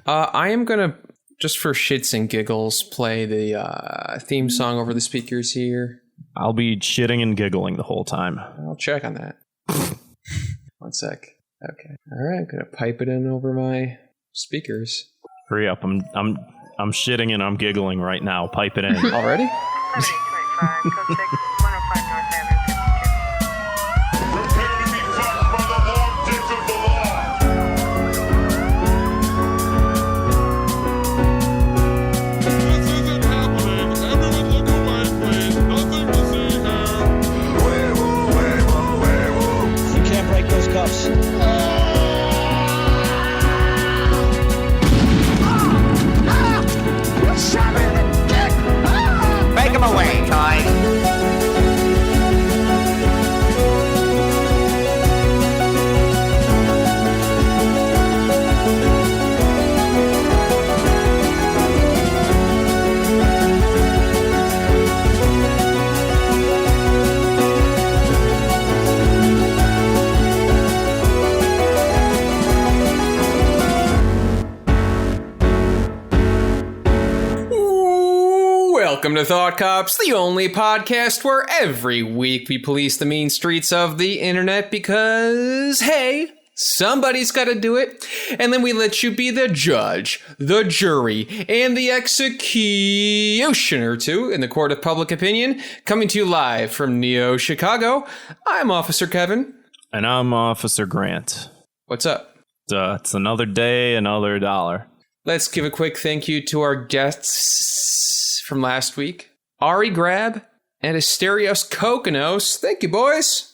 I am going to, just for shits and giggles, play the theme song over the speakers here. I'll be shitting and giggling the whole time. I'll check on that. 1 sec. Okay. All right. I'm going to pipe it in over my speakers. Hurry up. I'm shitting and I'm giggling right now. Pipe it in. Already? 7825, code 6, 105 North Avenue, 52. Prepare to be fucked by the long dick of the law. This isn't happening. Everyone look away, please. Nothing to see here. You can't break those cuffs. Take him away, Ty. Welcome to Thought Cops, the only podcast where every week we police the mean streets of the internet because, hey, somebody's got to do it. And then we let you be the judge, the jury, and the executioner too in the court of public opinion. Coming to you live from Neo Chicago, I'm Officer Kevin. And I'm Officer Grant. What's up? It's another day, another dollar. Let's give a quick thank you to our guests from last week, Ari Grab and Asterios Kokonos. Thank you, boys.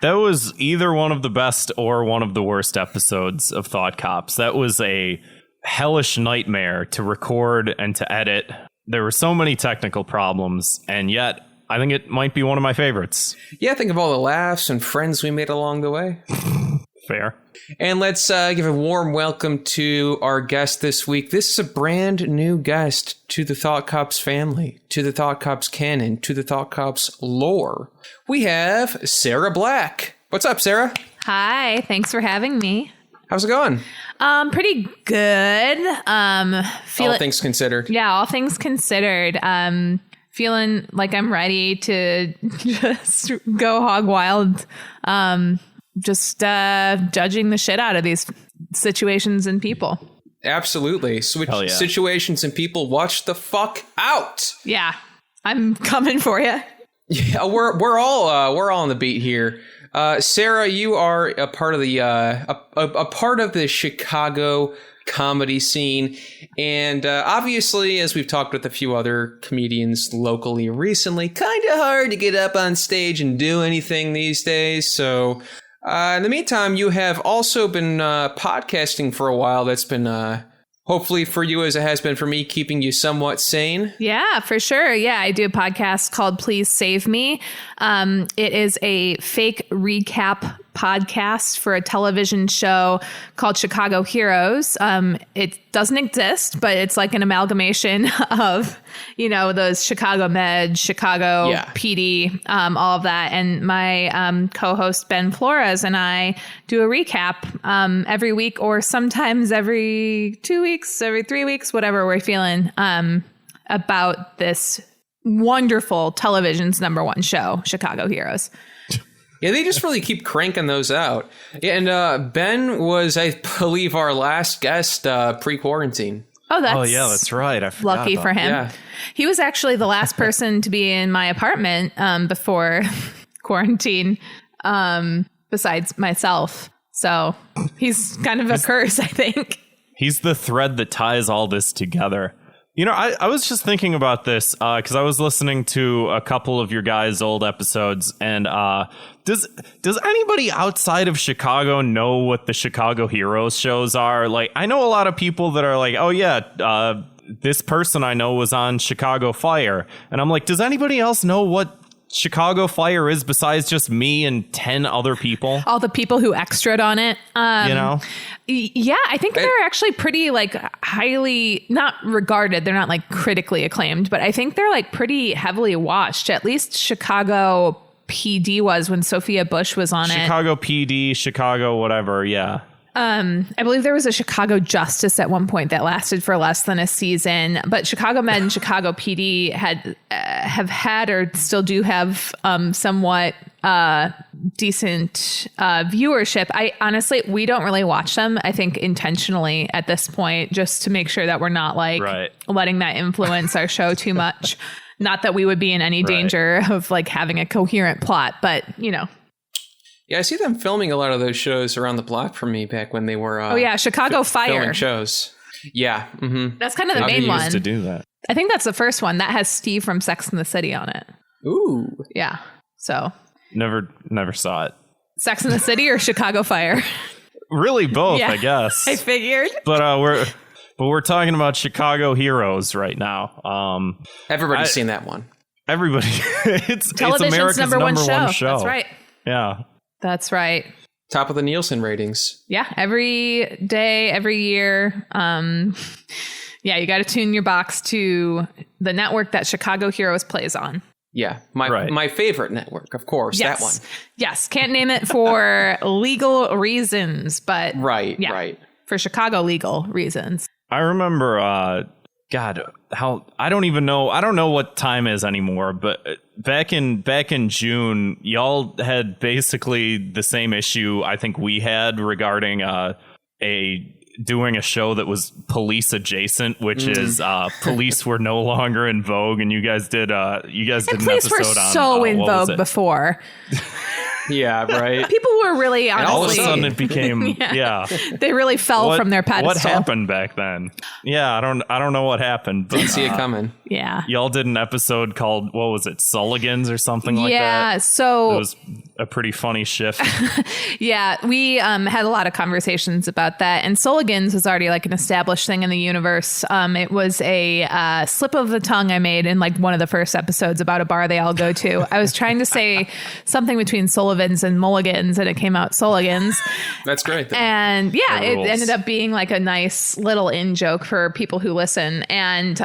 That was either one of the best or one of the worst episodes of Thought Cops. That was a hellish nightmare to record and to edit. There were so many technical problems, and yet I think it might be one of my favorites. Yeah, think of all the laughs and friends we made along the way. Fair. And let's give a warm welcome to our guest this week. This is a brand new guest to the Thought Cops family, to the Thought Cops canon, to the Thought Cops lore. We have Sarah Black. What's up, Sarah? Hi, thanks for having me. How's it going? Pretty good. All things considered. Yeah, all things considered. Feeling like I'm ready to just go hog wild. Just judging the shit out of these situations and people. Absolutely. Yeah. Situations and people, watch the fuck out. Yeah, I'm coming for you. Yeah, we're all on the beat here. Sarah, you are a part of the a part of the Chicago comedy scene, and obviously, as we've talked with a few other comedians locally recently, kind of hard to get up on stage and do anything these days. So. In the meantime, you have also been podcasting for a while. That's been, hopefully for you as it has been for me, keeping you somewhat sane. Yeah, for sure. Yeah, I do a podcast called Please Save Me. It is a fake recap podcast for a television show called Chicago Heroes. It doesn't exist, but it's like an amalgamation of, those Chicago Med, Chicago PD, all of that. And my co-host Ben Flores and I do a recap every week, or sometimes every 2 weeks, every 3 weeks, whatever we're feeling, about this wonderful television's #1 show, Chicago Heroes. Yeah, they just really keep cranking those out. Yeah, and Ben was, I believe, our last guest pre-quarantine. Oh, yeah, that's right. I forgot. Lucky for him. Yeah. He was actually the last person to be in my apartment before quarantine, besides myself. So he's kind of a curse, I think. He's the thread that ties all this together. I was just thinking about this because I was listening to a couple of your guys' old episodes, and does anybody outside of Chicago know what the Chicago Heroes shows are? Like, I know a lot of people that are like, oh yeah, this person I know was on Chicago Fire, and I'm like, does anybody else know what Chicago Fire is besides just me and 10 other people? All the people who extra'd on it. Yeah, I think they're actually pretty highly not regarded. They're not critically acclaimed, but I think they're pretty heavily watched. At least Chicago PD was when Sophia Bush was on Chicago PD, Chicago whatever, yeah. I believe there was a Chicago Justice at one point that lasted for less than a season, but Chicago Med and Chicago PD have had or still do have somewhat decent viewership. I honestly, we don't really watch them, I think intentionally at this point, just to make sure that we're not like letting that influence our show too much. Not that we would be in any danger of like having a coherent plot, but you know. Yeah, I see them filming a lot of those shows around the block from me back when they were Chicago Fire filming shows. Yeah. Mm-hmm. That's kind of the main one. Used to do that. I think that's the first one that has Steve from Sex and the City on it. Ooh. Yeah. So Never saw it. Sex and the City or Chicago Fire? Really both, Yeah, I guess. I figured. But we're talking about Chicago Heroes right now. Everybody's seen that one. Everybody. it's Television's America's number one show. That's right. Yeah. That's right. Top of the Nielsen ratings. Yeah, every day, every year. Yeah, you got to tune your box to the network that Chicago Heroes plays on. Yeah, my favorite network, of course, Yes. that one. Yes, can't name it for legal reasons, but Right. for Chicago legal reasons. I remember, I don't know what time is anymore, but back in June, y'all had basically the same issue I think we had regarding doing a show that was police adjacent, which is police were no longer in vogue, and you guys did an Police episode were on so in what was vogue it? before. Yeah, right. People were really honestly. All of a sudden it became They really fell from their pedestal. What happened back then? Yeah, I don't know what happened. But, Didn't see it coming. Yeah. Y'all did an episode called, what was it, Sulligans or something like that? Yeah, so it was a pretty funny shift. yeah, we had a lot of conversations about that. And Sulligan's was already like an established thing in the universe. It was a slip of the tongue I made in like one of the first episodes about a bar they all go to. I was trying to say something between Sullivans and Mulligans, and it came out Sulligans. That's great, though. And yeah, That it rules. ended up being like a nice little in joke for people who listen. And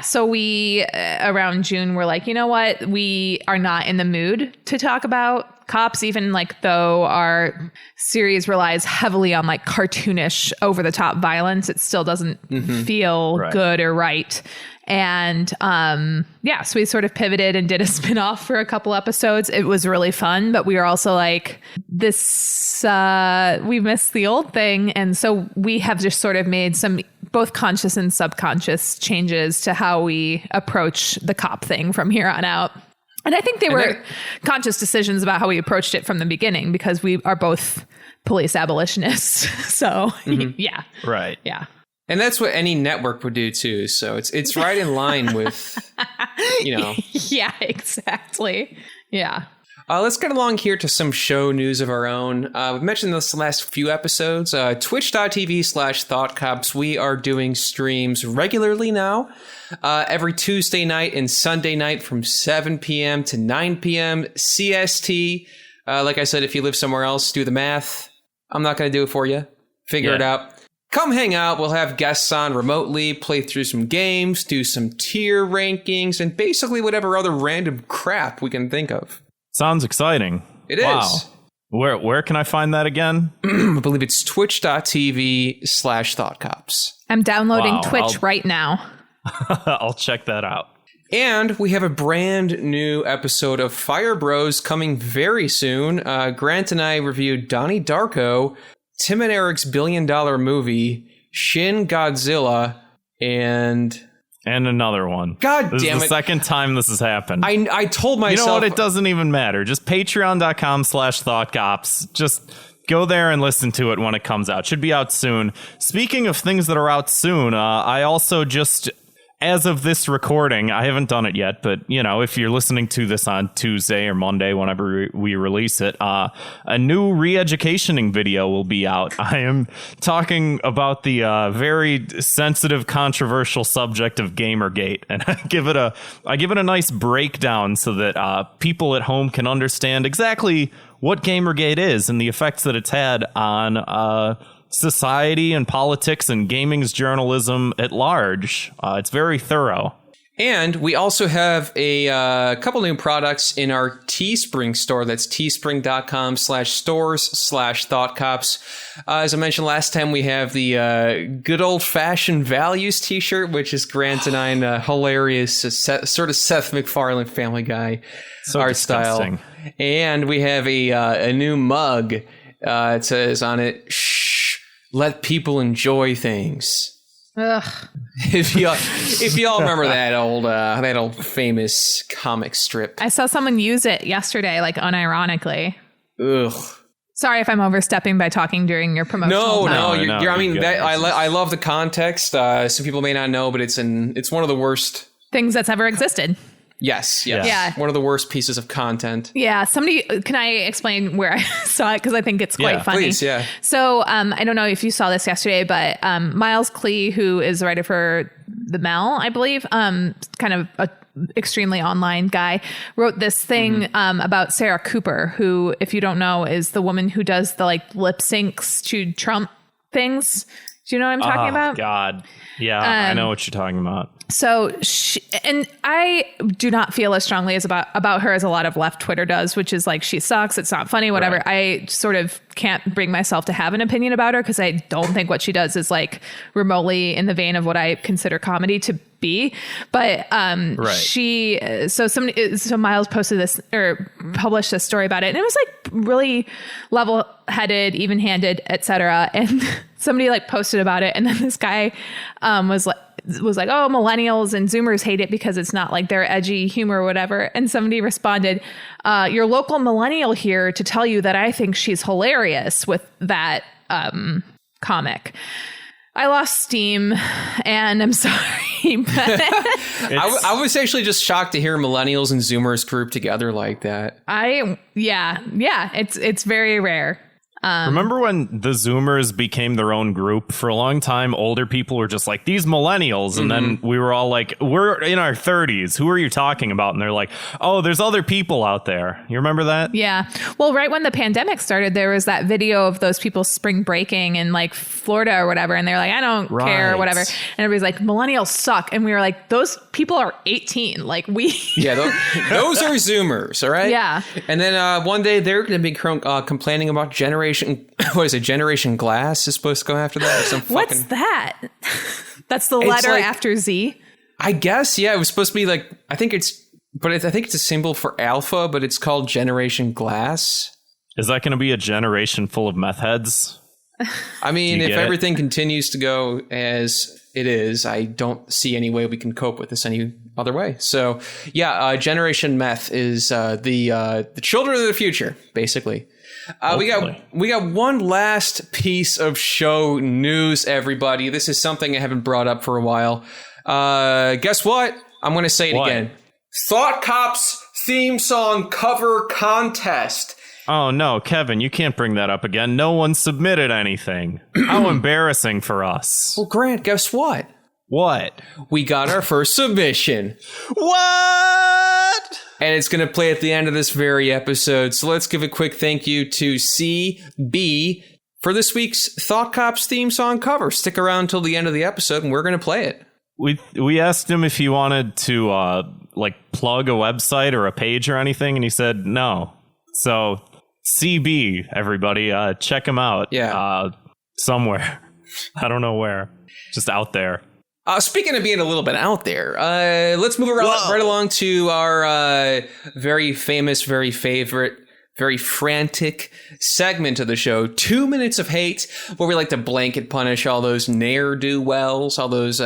so we around June were like, you know what? We are not in the mood to talk about cops, even like though our series relies heavily on like cartoonish over the top violence, it still doesn't feel good or right. And so we sort of pivoted and did a spin-off for a couple episodes. It was really fun, but we were also like, we missed the old thing. And so we have just sort of made some both conscious and subconscious changes to how we approach the cop thing from here on out. And I think they were conscious decisions about how we approached it from the beginning, because we are both police abolitionists. So yeah. Right. Yeah. And that's what any network would do too. So it's right in line with, Yeah, exactly. Yeah. Let's get along here to some show news of our own. We've mentioned this the last few episodes. Twitch.tv/ThoughtCops. We are doing streams regularly now. Every Tuesday night and Sunday night from 7 p.m. to 9 p.m. CST. Like I said, if you live somewhere else, do the math. I'm not going to do it for you. Figure it out. Come hang out. We'll have guests on remotely, play through some games, do some tier rankings, and basically whatever other random crap we can think of. Sounds exciting. It is. Where can I find that again? I believe it's twitch.tv/ThoughtCops. I'm downloading Wow, Twitch right now. I'll check that out. And we have a brand new episode of Fire Bros coming very soon. Grant and I reviewed Donnie Darko, Tim and Eric's $1 billion movie, Shin Godzilla, and another one. God This damn is the it. second time this has happened. I told myself... You know what? It doesn't even matter. Just patreon.com/thoughtcops. Just go there and listen to it when it comes out. Should be out soon. Speaking of things that are out soon, I also just... As of this recording, I haven't done it yet, but, if you're listening to this on Tuesday or Monday, whenever we release it, a new re-educationing video will be out. I am talking about the very sensitive, controversial subject of Gamergate, and I give it a nice breakdown so that people at home can understand exactly what Gamergate is and the effects that it's had on society and politics and gaming's journalism at large. It's very thorough. And we also have a couple new products in our Teespring store. That's teespring.com/stores/thoughtcops. As I mentioned last time, we have the good old-fashioned values t-shirt, which is Grant and I hilarious, sort of Seth MacFarlane Family Guy art disgusting. style. And we have a new mug. It says on it, "Shh, let people enjoy things." Ugh. If y'all remember that old famous comic strip. I saw someone use it yesterday, like unironically. Ugh. Sorry if I'm overstepping by talking during your promotional time. No. I mean, I love the context. Some people may not know, but it's one of the worst things that's ever existed. Yes. Yeah. One of the worst pieces of content. Yeah. Can I explain where I saw it? Because I think it's quite funny. Please, yeah. So I don't know if you saw this yesterday, but Miles Klee, who is a writer for The Mel, I believe, kind of a extremely online guy, wrote this thing about Sarah Cooper, who, if you don't know, is the woman who does the like lip syncs to Trump things. Do you know what I'm talking about? God. Yeah, I know what you're talking about. So and I do not feel as strongly as about her as a lot of left Twitter does, which is like, she sucks, it's not funny, whatever. Right. I sort of can't bring myself to have an opinion about her because I don't think what she does is like remotely in the vein of what I consider comedy to be. But so Miles posted this or published this story about it, and it was like really level-headed, even-handed, etc. And somebody like posted about it, and then this guy was like, oh, millennials and Zoomers hate it because it's not like their edgy humor or whatever. And somebody responded, your local millennial here to tell you that I think she's hilarious with that comic. I lost steam, and I'm sorry. But I was actually just shocked to hear millennials and Zoomers grouped together like that. It's very rare. Remember when the Zoomers became their own group? For a long time, older people were just like, these millennials. And then we were all like, we're in our 30s. Who are you talking about? And they're like, oh, there's other people out there. You remember that? Yeah. Well, right when the pandemic started, there was that video of those people spring breaking in like Florida or whatever. And they're like, I don't care or whatever. And everybody's like, millennials suck. And we were like, those people are 18. Like Yeah, those are Zoomers. All right. Yeah. And then one day they're going to be complaining about Generation Glass is supposed to go after that. Or some What's that? That's the letter after Z? I guess, yeah. It was supposed to be like, I think it's a symbol for alpha, but it's called Generation Glass. Is that going to be a generation full of meth heads? I mean, if everything continues to go as it is, I don't see any way we can cope with this any other way. So, yeah, Generation Meth is the children of the future, basically. We got one last piece of show news, everybody. This is something I haven't brought up for a while. Guess what? I'm going to say it again. Thought Cops theme song cover contest. Oh, no, Kevin, you can't bring that up again. No one submitted anything. How embarrassing for us. Well, Grant, guess what? What? We got our first submission. What? And it's going to play at the end of this very episode. So let's give a quick thank you to CB for this week's Thought Cops theme song cover. Stick around until the end of the episode and we're going to play it. We asked him if he wanted to plug a website or a page or anything, and he said no. So CB, everybody, check him out. Yeah. Somewhere. I don't know where. Just out there. Speaking of being a little bit out there, let's move right along to our very famous, very favorite, very frantic segment of the show, 2 Minutes of Hate, where we like to blanket punish all those ne'er-do-wells, all those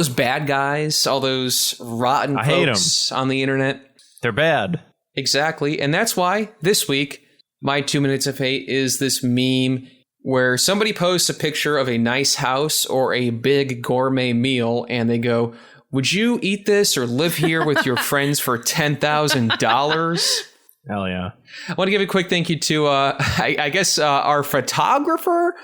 bad guys, all those rotten folks on the internet. They're bad. Exactly. And that's why this week, my 2 Minutes of Hate is this meme where somebody posts a picture of a nice house or a big gourmet meal, and they go, would you eat this or live here with your friends for $10,000? Hell yeah. I want to give a quick thank you to, I guess, our photographer.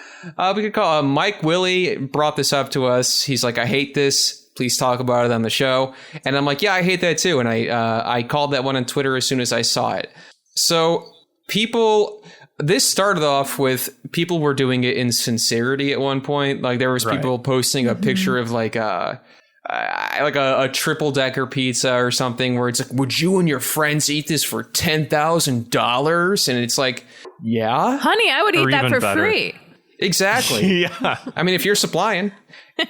We could call Mike Willie brought this up to us. He's like, I hate this. Please talk about it on the show. And I'm like, yeah, I hate that too. And I called that one on Twitter as soon as I saw it. So this started off with people were doing it in sincerity at one point. Like there was people posting a picture of like like a triple decker pizza or something where it's like, would you and your friends eat this for $10,000? And it's like, yeah, Honey, I would Or eat that even for better. free. exactly. Yeah. I mean, if you're supplying,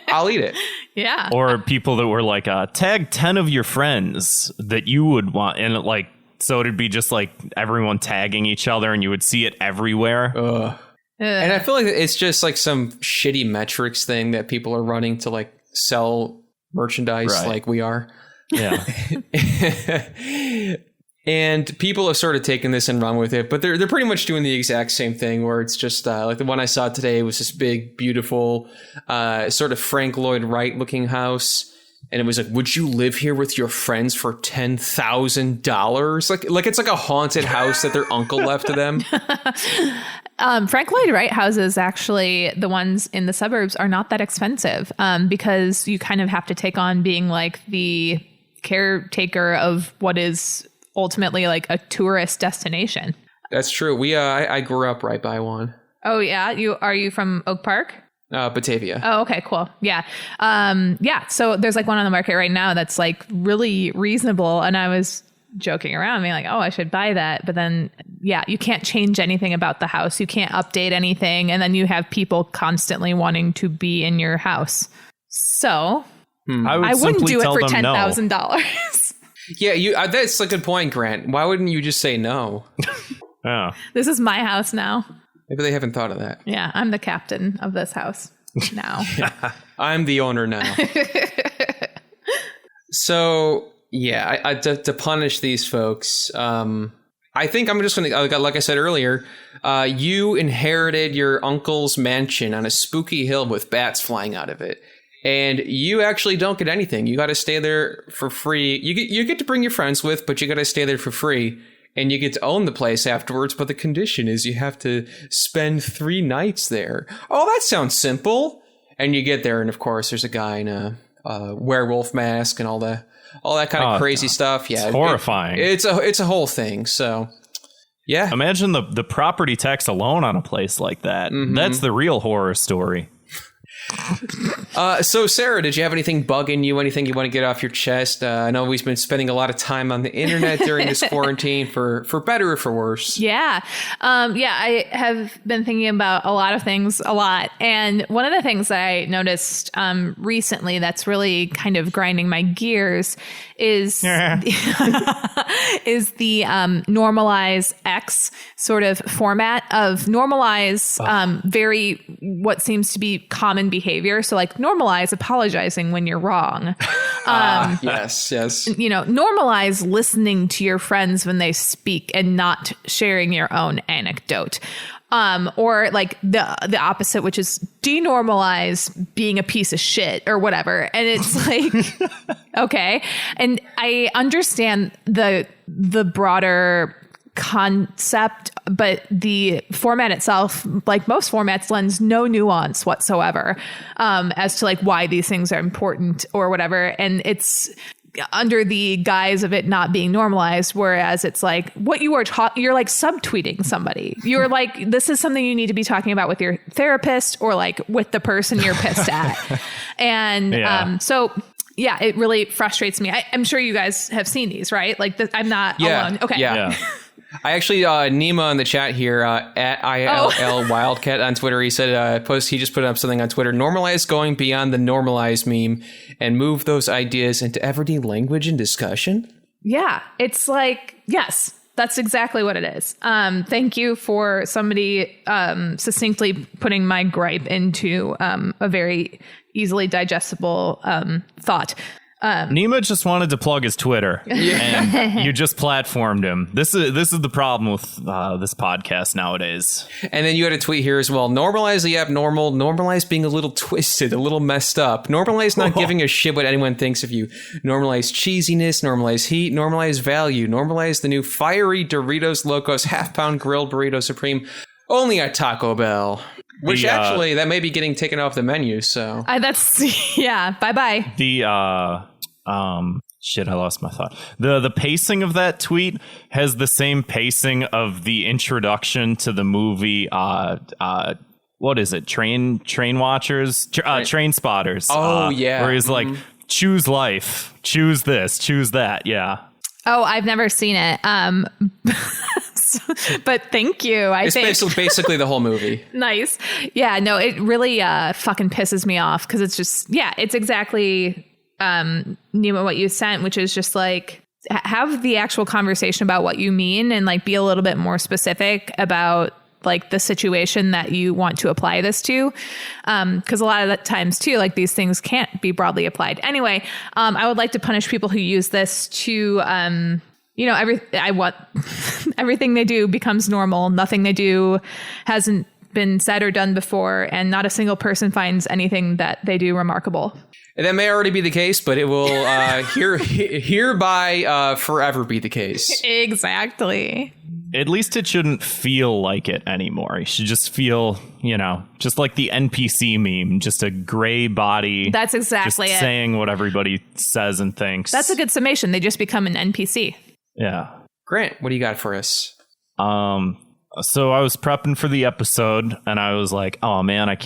I'll eat it. Yeah. Or people that were like, tag 10 of your friends that you would want. And like, so it'd be just like everyone tagging each other and you would see it everywhere. And I feel like it's just like some shitty metrics thing that people are running to like sell merchandise Right. like we are. Yeah. And people have sort of taken this and run with it, but they're pretty much doing the exact same thing where it's just like the one I saw today was this big, beautiful, sort of Frank Lloyd Wright looking house. And it was like, would you live here with your friends for $10,000? Like it's like a haunted house that their uncle left to them. Frank Lloyd Wright houses, actually, the ones in the suburbs are not that expensive because you kind of have to take on being like the caretaker of what is ultimately like a tourist destination. That's true. I grew up right by one. Oh, yeah. Are you from Oak Park? Batavia. Oh, okay, cool. Yeah. Yeah. So there's like one on the market right now that's like really reasonable. And I was joking around being like, oh, I should buy that. But then, yeah, you can't change anything about the house. You can't update anything. And then you have people constantly wanting to be in your house. So I wouldn't do it for $10,000. Yeah, that's a good point, Grant. Why wouldn't you just say no? Yeah. This is my house now. Maybe they haven't thought of that. Yeah, I'm the captain of this house now. I'm the owner now. So, yeah, to punish these folks, I think I'm just going to, like I said earlier, you inherited your uncle's mansion on a spooky hill with bats flying out of it. And you actually don't get anything. You got to stay there for free. You get to bring your friends with, but you got to stay there for free. And you get to own the place afterwards, but the condition is you have to spend 3 nights there. Oh, that sounds simple. And you get there, and of course, there's a guy in a werewolf mask and all that kind of crazy stuff. Yeah, it's horrifying. It's a whole thing. So, yeah. Imagine the property tax alone on a place like that. Mm-hmm. That's the real horror story. So Sarah, did you have anything bugging you? Anything you want to get off your chest? I know we've been spending a lot of time on the internet during this quarantine, for better or for worse. Yeah. I have been thinking about a lot of things a lot. And one of the things that I noticed recently that's really kind of grinding my gears is is the normalize X sort of format of normalize very what seems to be common behavior. So like normalize apologizing when you're wrong. Yes. You know, normalize listening to your friends when they speak and not sharing your own anecdote. Or like the opposite, which is denormalize being a piece of shit or whatever. And it's like, okay. And I understand the broader concept, but the format itself, like most formats, lends no nuance whatsoever as to like why these things are important or whatever. And it's under the guise of it not being normalized, whereas it's like what you are you're like subtweeting somebody. You're like, this is something you need to be talking about with your therapist or like with the person you're pissed at. And so yeah, it really frustrates me. I'm sure you guys have seen these, right? Like I'm not alone. Okay. Yeah. I actually, Nima in the chat here, at ILL Wildcat on Twitter, he said, he just put up something on Twitter, normalize going beyond the normalized meme and move those ideas into everyday language and discussion. Yeah. It's like, yes, that's exactly what it is. Thank you for somebody succinctly putting my gripe into a very easily digestible thought. Nima just wanted to plug his Twitter, and you just platformed him. This is the problem with this podcast nowadays. And then you had a tweet here as well. Normalize the abnormal. Normalize being a little twisted, a little messed up. Normalize not giving a shit what anyone thinks of you. Normalize cheesiness. Normalize heat. Normalize value. Normalize the new fiery Doritos Locos half-pound grilled burrito supreme only at Taco Bell. Which actually, that may be getting taken off the menu, so... That's... Yeah, bye-bye. Shit, I lost my thought. The pacing of that tweet has the same pacing of the introduction to the movie, what is it? Train Watchers? Train Spotters. Oh, yeah. Where he's like, choose life, choose this, choose that. Yeah. Oh, I've never seen it. But thank you. It's basically the whole movie. Nice. Yeah, no, it really fucking pisses me off because it's just, it's exactly Nima, what you sent, which is just like, have the actual conversation about what you mean and like be a little bit more specific about like the situation that you want to apply this to. Because a lot of the times too, like these things can't be broadly applied. Anyway, I would like to punish people who use this to, everything they do becomes normal. Nothing they do hasn't been said or done before, and not a single person finds anything that they do remarkable. And that may already be the case, but it will hereby forever be the case. Exactly. At least it shouldn't feel like it anymore. It should just feel, just like the NPC meme, just a gray body. That's exactly just it. Saying what everybody says and thinks. That's a good summation. They just become an NPC. Yeah. Grant, what do you got for us? So I was prepping for the episode and I was like, oh man, I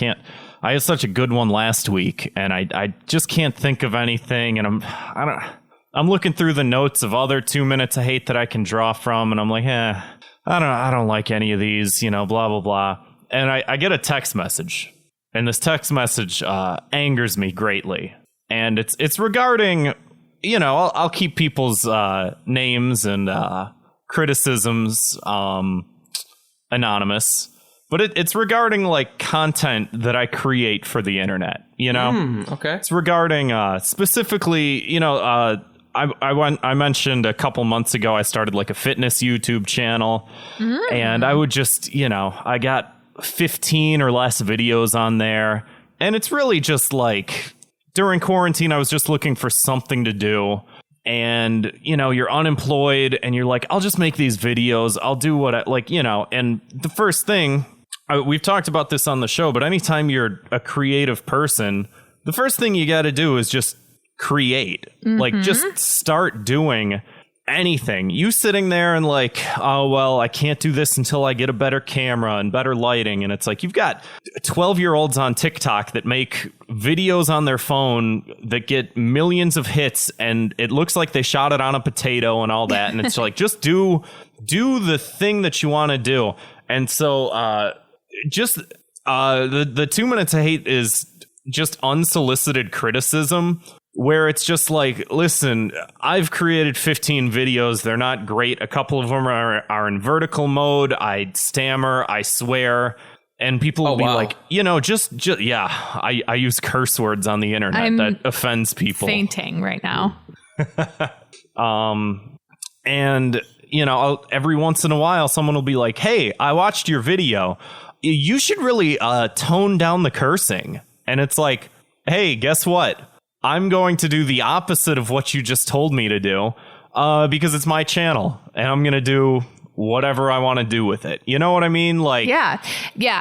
had such a good one last week and I just can't think of anything. And I'm looking through the notes of other 2 minutes of hate that I can draw from. And I'm like, I don't like any of these, blah, blah, blah. And I get a text message, and this text message angers me greatly. And it's regarding, I'll keep people's names and criticisms anonymous, but it's regarding like content that I create for the internet, Okay. It's regarding specifically, I mentioned a couple months ago I started like a fitness YouTube channel, and I would just, I got 15 or less videos on there, and it's really just like during quarantine I was just looking for something to do, and you're unemployed and you're like, I'll just make these videos, I'll do what I like, and the first thing we've talked about this on the show, but anytime you're a creative person, the first thing you got to do is just create. Like, just start doing anything. You sitting there and like, oh, well, I can't do this until I get a better camera and better lighting. And it's like, you've got 12-year-olds on TikTok that make videos on their phone that get millions of hits, and it looks like they shot it on a potato and all that. And it's like, just do the thing that you want to do. And so the 2 minutes of hate is just unsolicited criticism, where it's just like, listen, I've created 15 videos. They're not great. A couple of them are in vertical mode. I stammer, I swear. And people will be like, just I use curse words on the internet that offends people. Fainting right now. And, every once in a while, someone will be like, hey, I watched your video. You should really tone down the cursing. And it's like, hey, guess what? I'm going to do the opposite of what you just told me to do because it's my channel and I'm going to do whatever I want to do with it. You know what I mean? Like, yeah.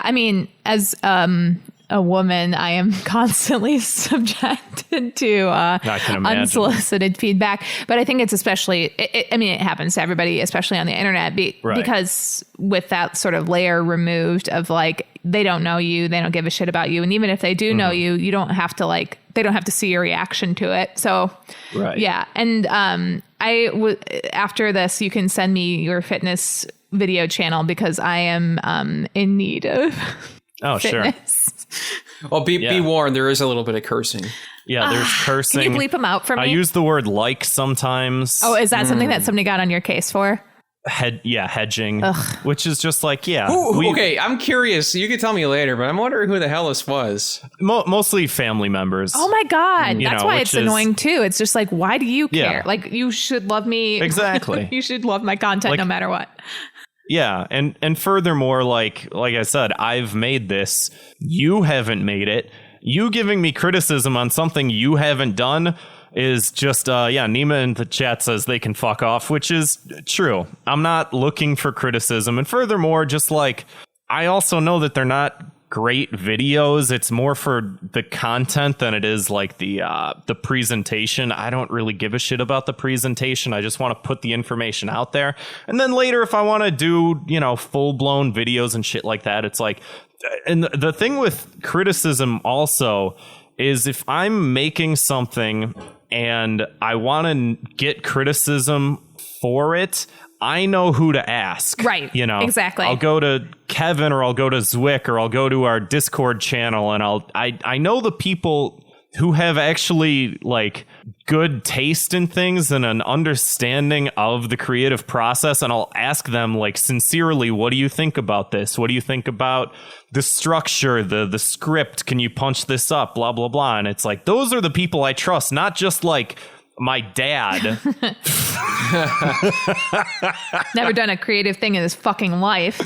I mean, as a woman, I am constantly subjected to unsolicited feedback. But I think it's especially, it happens to everybody, especially on the internet, because with that sort of layer removed of like, they don't know you, they don't give a shit about you. And even if they do know you, you don't have to they don't have to see your reaction to it. So, yeah. And after this, you can send me your fitness video channel because I am in need of fitness. Sure. Well, be warned, there is a little bit of cursing. Yeah, there's cursing. Can you bleep them out for me? I use the word like sometimes. Oh, is that something that somebody got on your case for? Hedging. Ugh. Which is just like, okay, I'm curious. You can tell me later, but I'm wondering who the hell this was. Mostly family members. Oh my God. That's why it's annoying too. It's just like, why do you care? Yeah. Like, you should love me. Exactly. You should love my content no matter what. Yeah, and furthermore, like I said, I've made this. You haven't made it. You giving me criticism on something you haven't done is just, Nima in the chat says they can fuck off, which is true. I'm not looking for criticism. And furthermore, just like, I also know that they're not great videos. It's more for the content than it is like the presentation. I don't really give a shit about the presentation. I just want to put the information out there. And then later, if I want to do, full blown videos and shit like that, it's like, and the thing with criticism also is if I'm making something and I want to get criticism for it, I know who to ask. Right. You know, exactly. I'll go to Kevin, or I'll go to Zwick, or I'll go to our Discord channel, and I know the people who have actually like good taste in things and an understanding of the creative process, and I'll ask them like sincerely, what do you think about this? What do you think about the structure, the script? Can you punch this up? Blah, blah, blah. And it's like, those are the people I trust, not just like my dad. Never done a creative thing in his fucking life.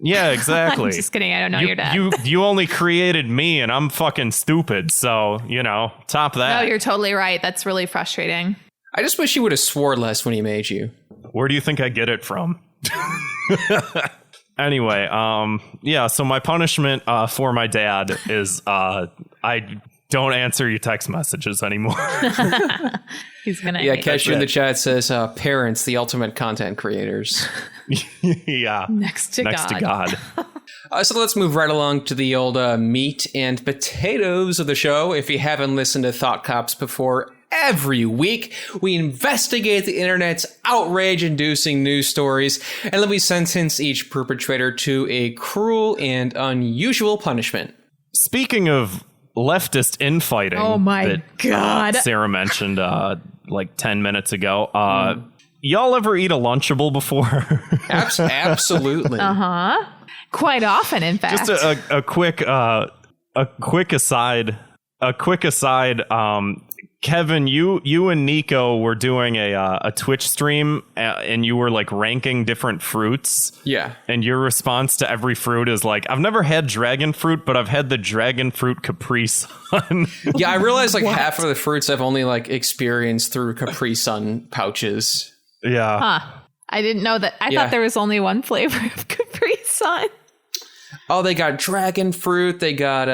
Yeah, exactly. I'm just kidding. I don't know your dad. You only created me, and I'm fucking stupid. So, you know, top that. No, you're totally right. That's really frustrating. I just wish he would have swore less when he made you. Where do you think I get it from? Anyway, yeah, so my punishment for my dad is I don't answer your text messages anymore. He's gonna. Yeah, Kesha in the chat says, parents, the ultimate content creators. Yeah. Next to God. So let's move right along to the old meat and potatoes of the show. If you haven't listened to Thought Cops before, every week we investigate the internet's outrage-inducing news stories, and then we sentence each perpetrator to a cruel and unusual punishment. Speaking of leftist infighting, Oh my God. Sarah mentioned like 10 minutes ago. Y'all ever eat a Lunchable before? Absolutely. Quite often, in fact. Just a quick aside. Kevin, you and Nico were doing a Twitch stream, and you were like ranking different fruits. Yeah. And your response to every fruit is like, I've never had dragon fruit, but I've had the dragon fruit Capri Sun. Yeah, I realized like half of the fruits I've only like experienced through Capri Sun pouches. Yeah. Huh. I didn't know that. I thought there was only one flavor of Capri Sun. Oh, they got dragon fruit. They got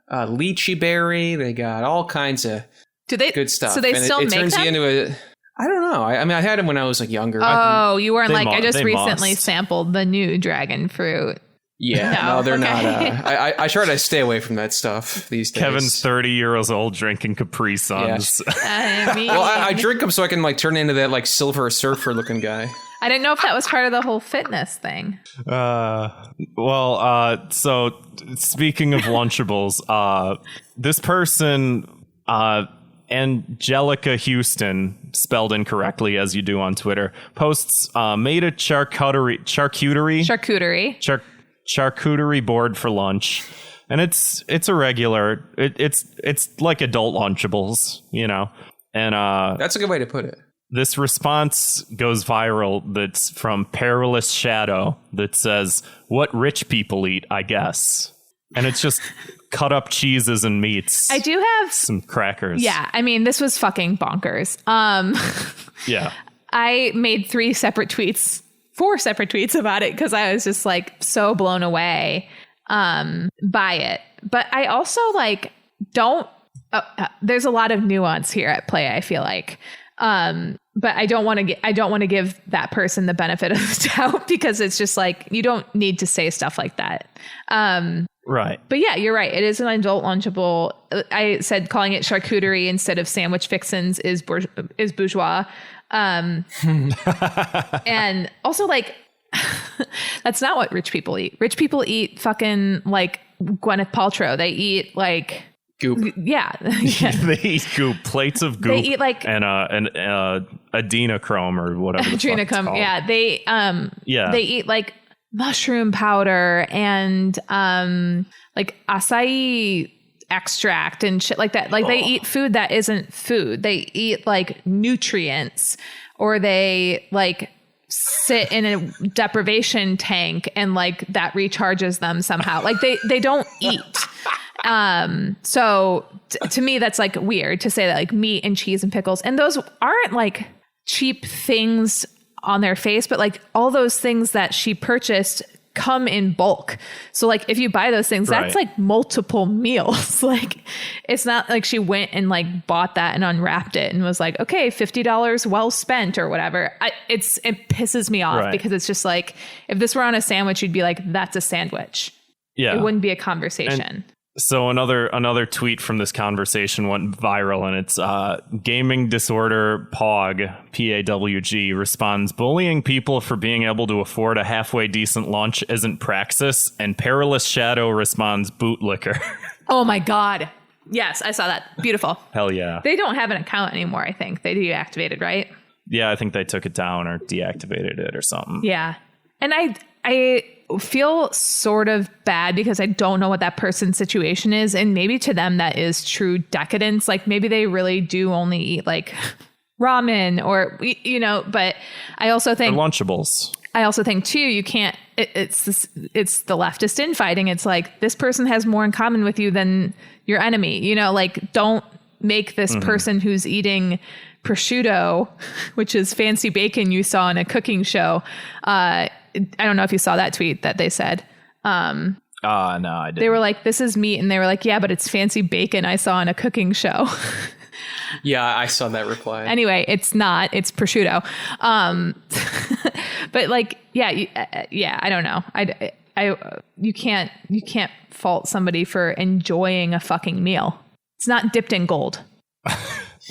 lychee berry. They got all kinds of good stuff. So they and still it make turns them? you into a. I don't know. I mean, I had them when I was like younger. Oh, you weren't like, I just recently must. sampled the new dragon fruit. Yeah, no, they're not. I try to stay away from that stuff these days. Kevin's 30 years old drinking Capri Suns. I mean, Well, I drink them so I can like turn into that like Silver Surfer looking guy. I didn't know if that was part of the whole fitness thing. So speaking of Lunchables, this person, Angelica Houston, spelled incorrectly as you do on Twitter, posts made a charcuterie board for lunch, and it's a regular. It's like adult Lunchables, you know, and That's a good way to put it. this response goes viral. That's from Perilous Shadow that says, "What rich people eat, I guess," and it's just cut up cheeses and meats. I do have some crackers. Yeah, I mean, this was fucking bonkers. Yeah. I made 4 separate tweets about it because I was just like so blown away by it. But I also like don't. There's a lot of nuance here at play, I feel like. But I don't want to give that person the benefit of the doubt because it's just like you don't need to say stuff like that. Right. But yeah, you're right. It is an adult Lunchable. I said calling it charcuterie instead of sandwich fixins is bourgeois. And also like, that's not what rich people eat. Rich people eat fucking like Gwyneth Paltrow. They eat like goop. Yeah. They eat goop, plates of goop. They eat like and adrenochrome or whatever. Adrenochrome. Yeah. They they eat like mushroom powder and like acai extract and shit like that. Like they eat food that isn't food. They eat like nutrients, or they like sit in a deprivation tank and like that recharges them somehow. Like they don't eat. So to me, that's like weird to say that like meat and cheese and pickles, and those aren't like cheap things on their face, but like all those things that she purchased come in bulk. So like if you buy those things, that's like multiple meals. Like it's not like she went and like bought that and unwrapped it and was like, okay, $50 well spent or whatever. It pisses me off because it's just like, if this were on a sandwich, you'd be like, that's a sandwich. Yeah. It wouldn't be a conversation. So another tweet from this conversation went viral, and it's gaming disorder PAWG responds, bullying people for being able to afford a halfway decent lunch isn't praxis, and Perilous Shadow responds, bootlicker. Oh my God. Yes, I saw that. Beautiful. Hell yeah. They don't have an account anymore, I think. They deactivated, right? Yeah, I think they took it down or deactivated it or something. Yeah. And I feel sort of bad because I don't know what that person's situation is. And maybe to them that is true decadence. Like maybe they really do only eat like ramen or, you know, but I also think Lunchables. I also think too, you can't, it's the leftist infighting. It's like this person has more in common with you than your enemy, you know, like don't make this person who's eating prosciutto, which is fancy bacon you saw in a cooking show. I don't know if you saw that tweet that they said. No, I didn't. They were like, this is meat. And they were like, yeah, but it's fancy bacon I saw in a cooking show. Yeah, I saw that reply. Anyway, it's not. It's prosciutto. But like, yeah, I don't know. You can't fault somebody for enjoying a fucking meal. It's not dipped in gold.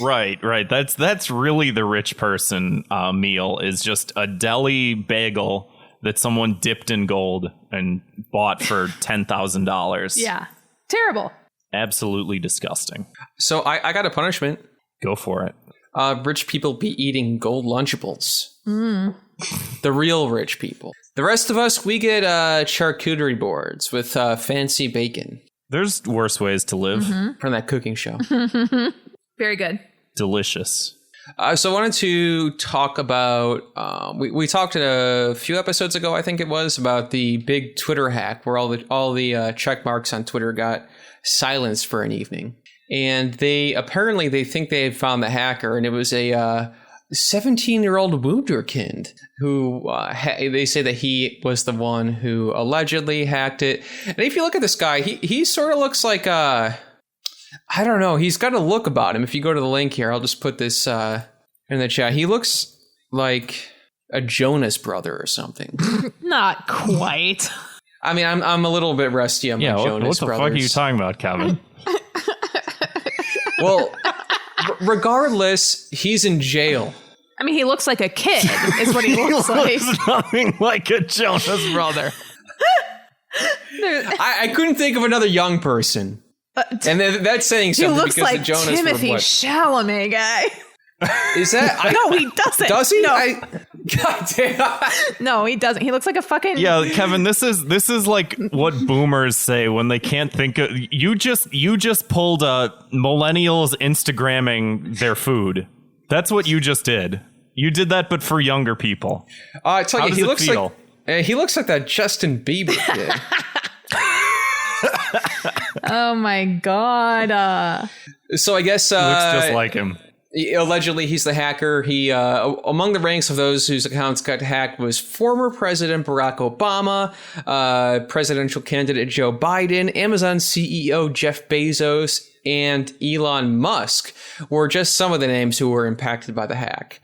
Right. That's really the rich person meal is just a deli bagel that someone dipped in gold and bought for $10,000. Yeah. Terrible. Absolutely disgusting. So I got a punishment. Go for it. Rich people be eating gold Lunchables. The real rich people. The rest of us, we get charcuterie boards with fancy bacon. There's worse ways to live. From that cooking show. Very good. Delicious. So I wanted to talk about, we talked a few episodes ago, I think it was, about the big Twitter hack where all the check marks on Twitter got silenced for an evening. And they think they had found the hacker, and it was a 17-year-old wunderkind who they say that he was the one who allegedly hacked it. And if you look at this guy, he sort of looks like I don't know. He's got a look about him. If you go to the link here, I'll just put this in the chat. He looks like a Jonas brother or something. Not quite. I mean, I'm a little bit rusty on my Jonas what the brothers. fuck are you talking about, Kevin? Well, regardless, he's in jail. I mean, he looks like a kid is what he looks like. Looks nothing like a Jonas brother. I couldn't think of another young person. And that's saying He something looks because like the Jonas Timothy were what? Chalamet guy. Is that? No, he doesn't. Does he? No. God damn. No, he doesn't. He looks like a fucking... Yeah, Kevin, this is like what boomers say when they can't think of... You just pulled millennials Instagramming their food. That's what you just did. You did that, but for younger people. I tell How you, does he it looks feel? like he looks like that Justin Bieber kid. Oh my God. So I guess Looks just like him. Allegedly, he's the hacker. He among the ranks of those whose accounts got hacked was former President Barack Obama, presidential candidate Joe Biden, Amazon CEO Jeff Bezos, and Elon Musk were just some of the names who were impacted by the hack.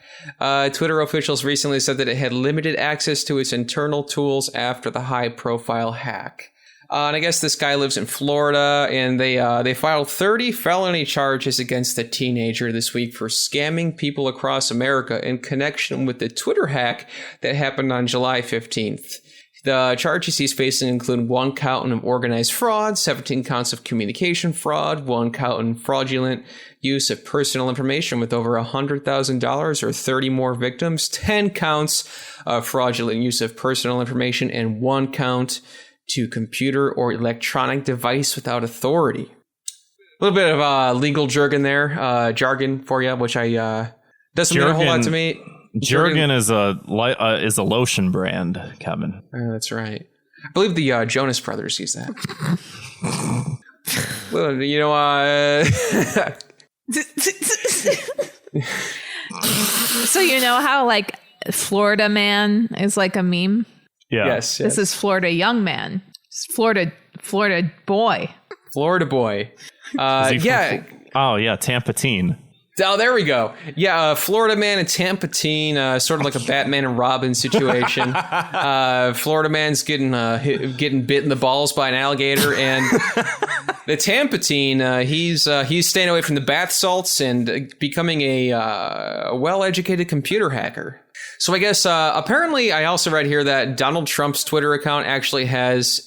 Twitter officials recently said that it had limited access to its internal tools after the high-profile hack. And I guess this guy lives in Florida, and they filed 30 felony charges against the teenager this week for scamming people across America in connection with the Twitter hack that happened on July 15th. The charges he's facing include 1 count of organized fraud, 17 counts of communication fraud, 1 count in fraudulent use of personal information with over $100,000 or 30 more victims, 10 counts of fraudulent use of personal information, and 1 count to computer or electronic device without authority. A little bit of legal jargon there, jargon for you, which I doesn't mean a whole lot to me. Jergen is a lotion brand, Kevin. That's right. I believe the Jonas Brothers use that. Well, you know, So you know how like Florida man is like a meme? Yeah. yes. This is Florida young man. It's Florida boy. Florida boy. Is he Yeah. Oh yeah, Tampa teen. Oh, there we go. Yeah, Florida man and Tampa teen, sort of like a Batman and Robin situation. Florida man's getting bit in the balls by an alligator, and the Tampa teen, he's staying away from the bath salts and becoming a well-educated computer hacker. So I guess apparently I also read here that Donald Trump's Twitter account actually has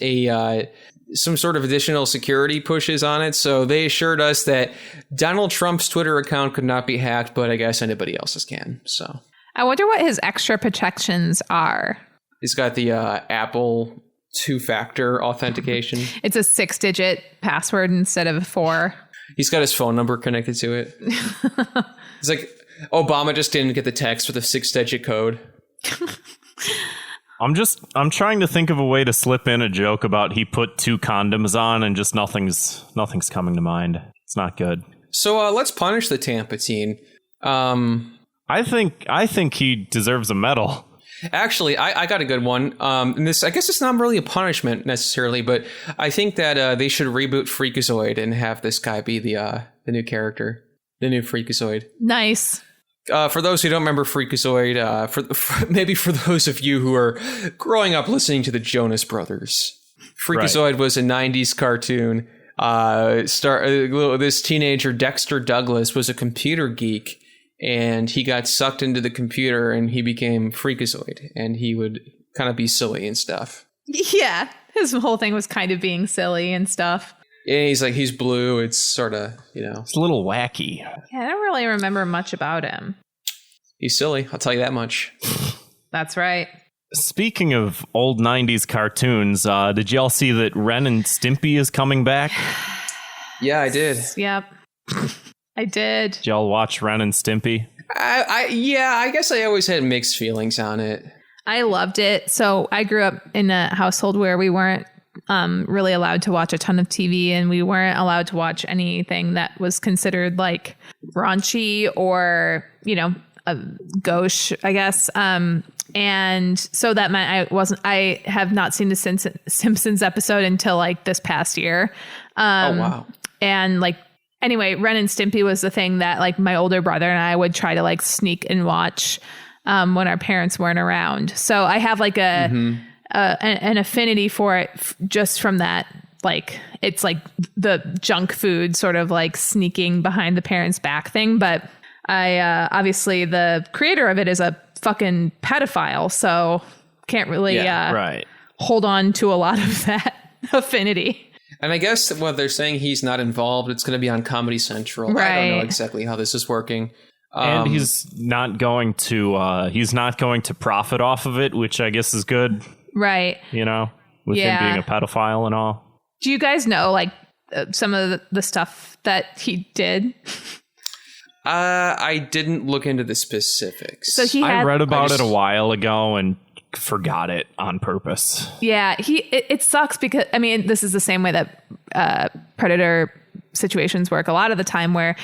some sort of additional security pushes on it. So they assured us that Donald Trump's Twitter account could not be hacked, but I guess anybody else's can. So I wonder what his extra protections are. He's got the Apple two-factor authentication. It's a 6-digit password instead of 4. He's got his phone number connected to it. It's like Obama just didn't get the text with a 6-digit code. I'm trying to think of a way to slip in a joke about he put 2 condoms on and just nothing's coming to mind. It's not good. So let's punish the Tampa teen. I think he deserves a medal. Actually, I got a good one. And this, I guess it's not really a punishment necessarily, but I think that they should reboot Freakazoid and have this guy be the new character, the new Freakazoid. Nice. For those who don't remember Freakazoid, maybe for those of you who are growing up listening to the Jonas Brothers, Freakazoid was a 90s cartoon. This teenager, Dexter Douglas, was a computer geek, and he got sucked into the computer and he became Freakazoid, and he would kind of be silly and stuff. Yeah, his whole thing was kind of being silly and stuff. And he's blue. It's sort of, It's a little wacky. Yeah, I don't really remember much about him. He's silly. I'll tell you that much. That's right. Speaking of old 90s cartoons, did y'all see that Ren and Stimpy is coming back? Yeah, I did. Yep. I did. Did y'all watch Ren and Stimpy? I guess I always had mixed feelings on it. I loved it. So I grew up in a household where we weren't really allowed to watch a ton of TV, and we weren't allowed to watch anything that was considered like raunchy or, gauche, I guess. And so that meant I have not seen the Simpsons episode until like this past year. Oh, wow. And like, anyway, Ren and Stimpy was the thing that like my older brother and I would try to like sneak and watch when our parents weren't around. So I have like an affinity for it just from that. Like, it's like the junk food sort of like sneaking behind the parents' back thing. But I obviously the creator of it is a fucking pedophile, so can't really hold on to a lot of that affinity. And I guess what they're saying, he's not involved. It's going to be on Comedy Central. Right. I don't know exactly how this is working. And he's not going to profit off of it, which I guess is good. Right. With him being a pedophile and all. Do you guys know like some of the stuff that he did? I didn't look into the specifics. So I read about it a while ago and forgot it on purpose. Yeah, it sucks because I mean this is the same way that predator situations work a lot of the time, where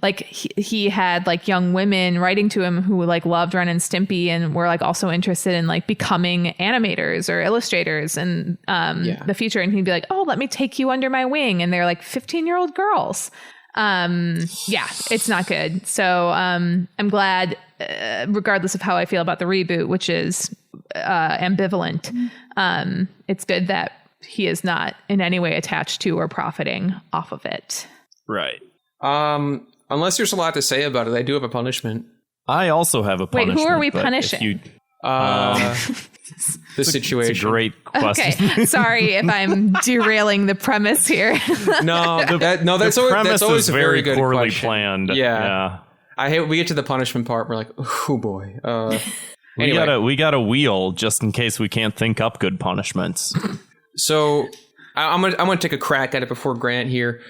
like he had like young women writing to him who like loved Ren and Stimpy and were like also interested in like becoming animators or illustrators in the future, and he'd be like, oh, let me take you under my wing, and they're like 15-year-old girls. It's not good. So I'm glad, regardless of how I feel about the reboot, which is ambivalent, it's good that he is not in any way attached to or profiting off of it. Right. Unless there's a lot to say about it, I do have a punishment. I also have a punishment. Wait, who are we punishing? The situation. It's a great question. Okay, sorry if I'm derailing the premise here. That's always a very good poorly question. planned. Yeah. I hate we get to the punishment part. We're like, oh boy. Anyway. We got a wheel just in case we can't think up good punishments. So I'm gonna take a crack at it before Grant here.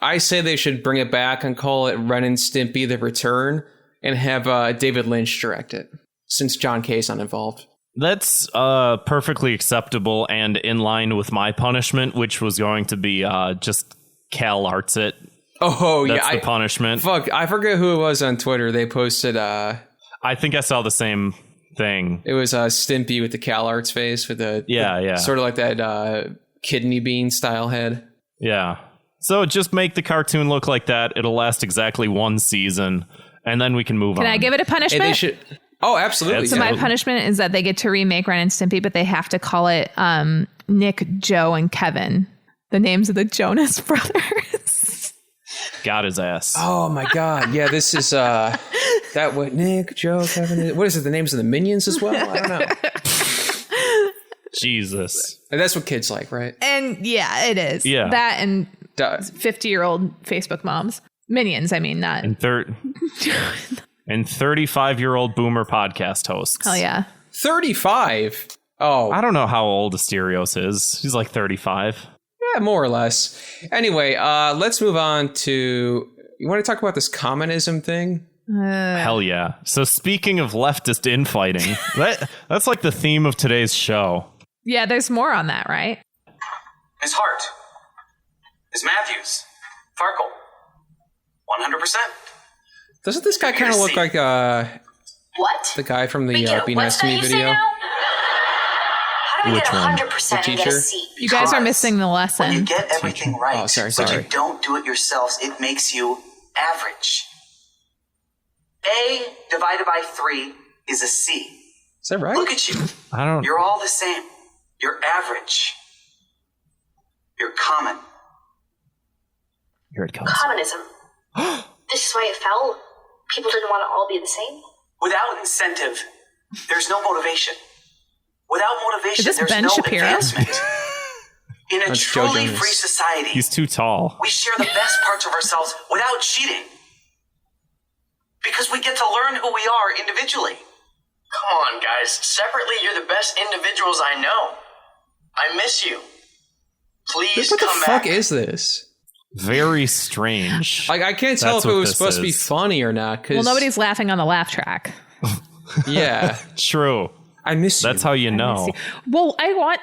I say they should bring it back and call it Ren and Stimpy: The Return, and have David Lynch direct it, since John K's not involved. That's perfectly acceptable and in line with my punishment, which was going to be just Cal Arts it. Oh, That's the punishment. Fuck, I forget who it was on Twitter. They posted... I think I saw the same thing. It was Stimpy with the Cal Arts face, with the yeah, sort of like that kidney bean style head. Yeah. So just make the cartoon look like that. It'll last exactly one season, and then we can move on. Can I give it a punishment? And they should. Oh, absolutely. So my punishment is that they get to remake Ren and Stimpy, but they have to call it Nick, Joe, and Kevin, the names of the Jonas Brothers. Got his ass. Oh my God! Yeah, this is that what Nick, Joe, Kevin. What is it? The names of the minions as well? I don't know. Jesus. And that's what kids like, right? And yeah, it is. Yeah. That and 50-year-old Facebook moms. Minions, I mean, not. And 35-year-old boomer podcast hosts. Hell yeah. 35. Oh, I don't know how old Asterios is. He's like 35. yeah, more or less. Anyway, let's move on to. You want to talk about this communism thing? Hell yeah. So speaking of leftist infighting, that's like the theme of today's show. Yeah, there's more on that, right? Ms. Hart. Ms. Matthews. Farkle. 100%. Doesn't this guy kind of look like What? the guy from the Be What's Nice to that Me you say video? now? How do we Which get one? 100% The and get a teacher? C? You guys are missing the When you lesson. get everything right, Oh, sorry. but you don't do it yourselves, it makes you average. A divided by 3 is a C. Is that right? Look at you. I don't. You're all the same. You're average. You're common. Here it comes. Communism. This is why it fell. People didn't want to all be the same. Without incentive, there's no motivation. Without motivation, Is this there's Ben no Shapiro? advancement. In a That's Joe truly Jonas. free society, He's too tall. we share the best parts of ourselves without cheating. Because we get to learn who we are individually. Come on, guys. Separately, you're the best individuals I know. I miss you. Please What the come fuck back. is this? Very strange. Like, I can't tell That's if it what was this supposed to be is. funny or not. Cause, Well, nobody's laughing on the laugh track. Yeah, True. I miss you. That's how you know. Well, I want,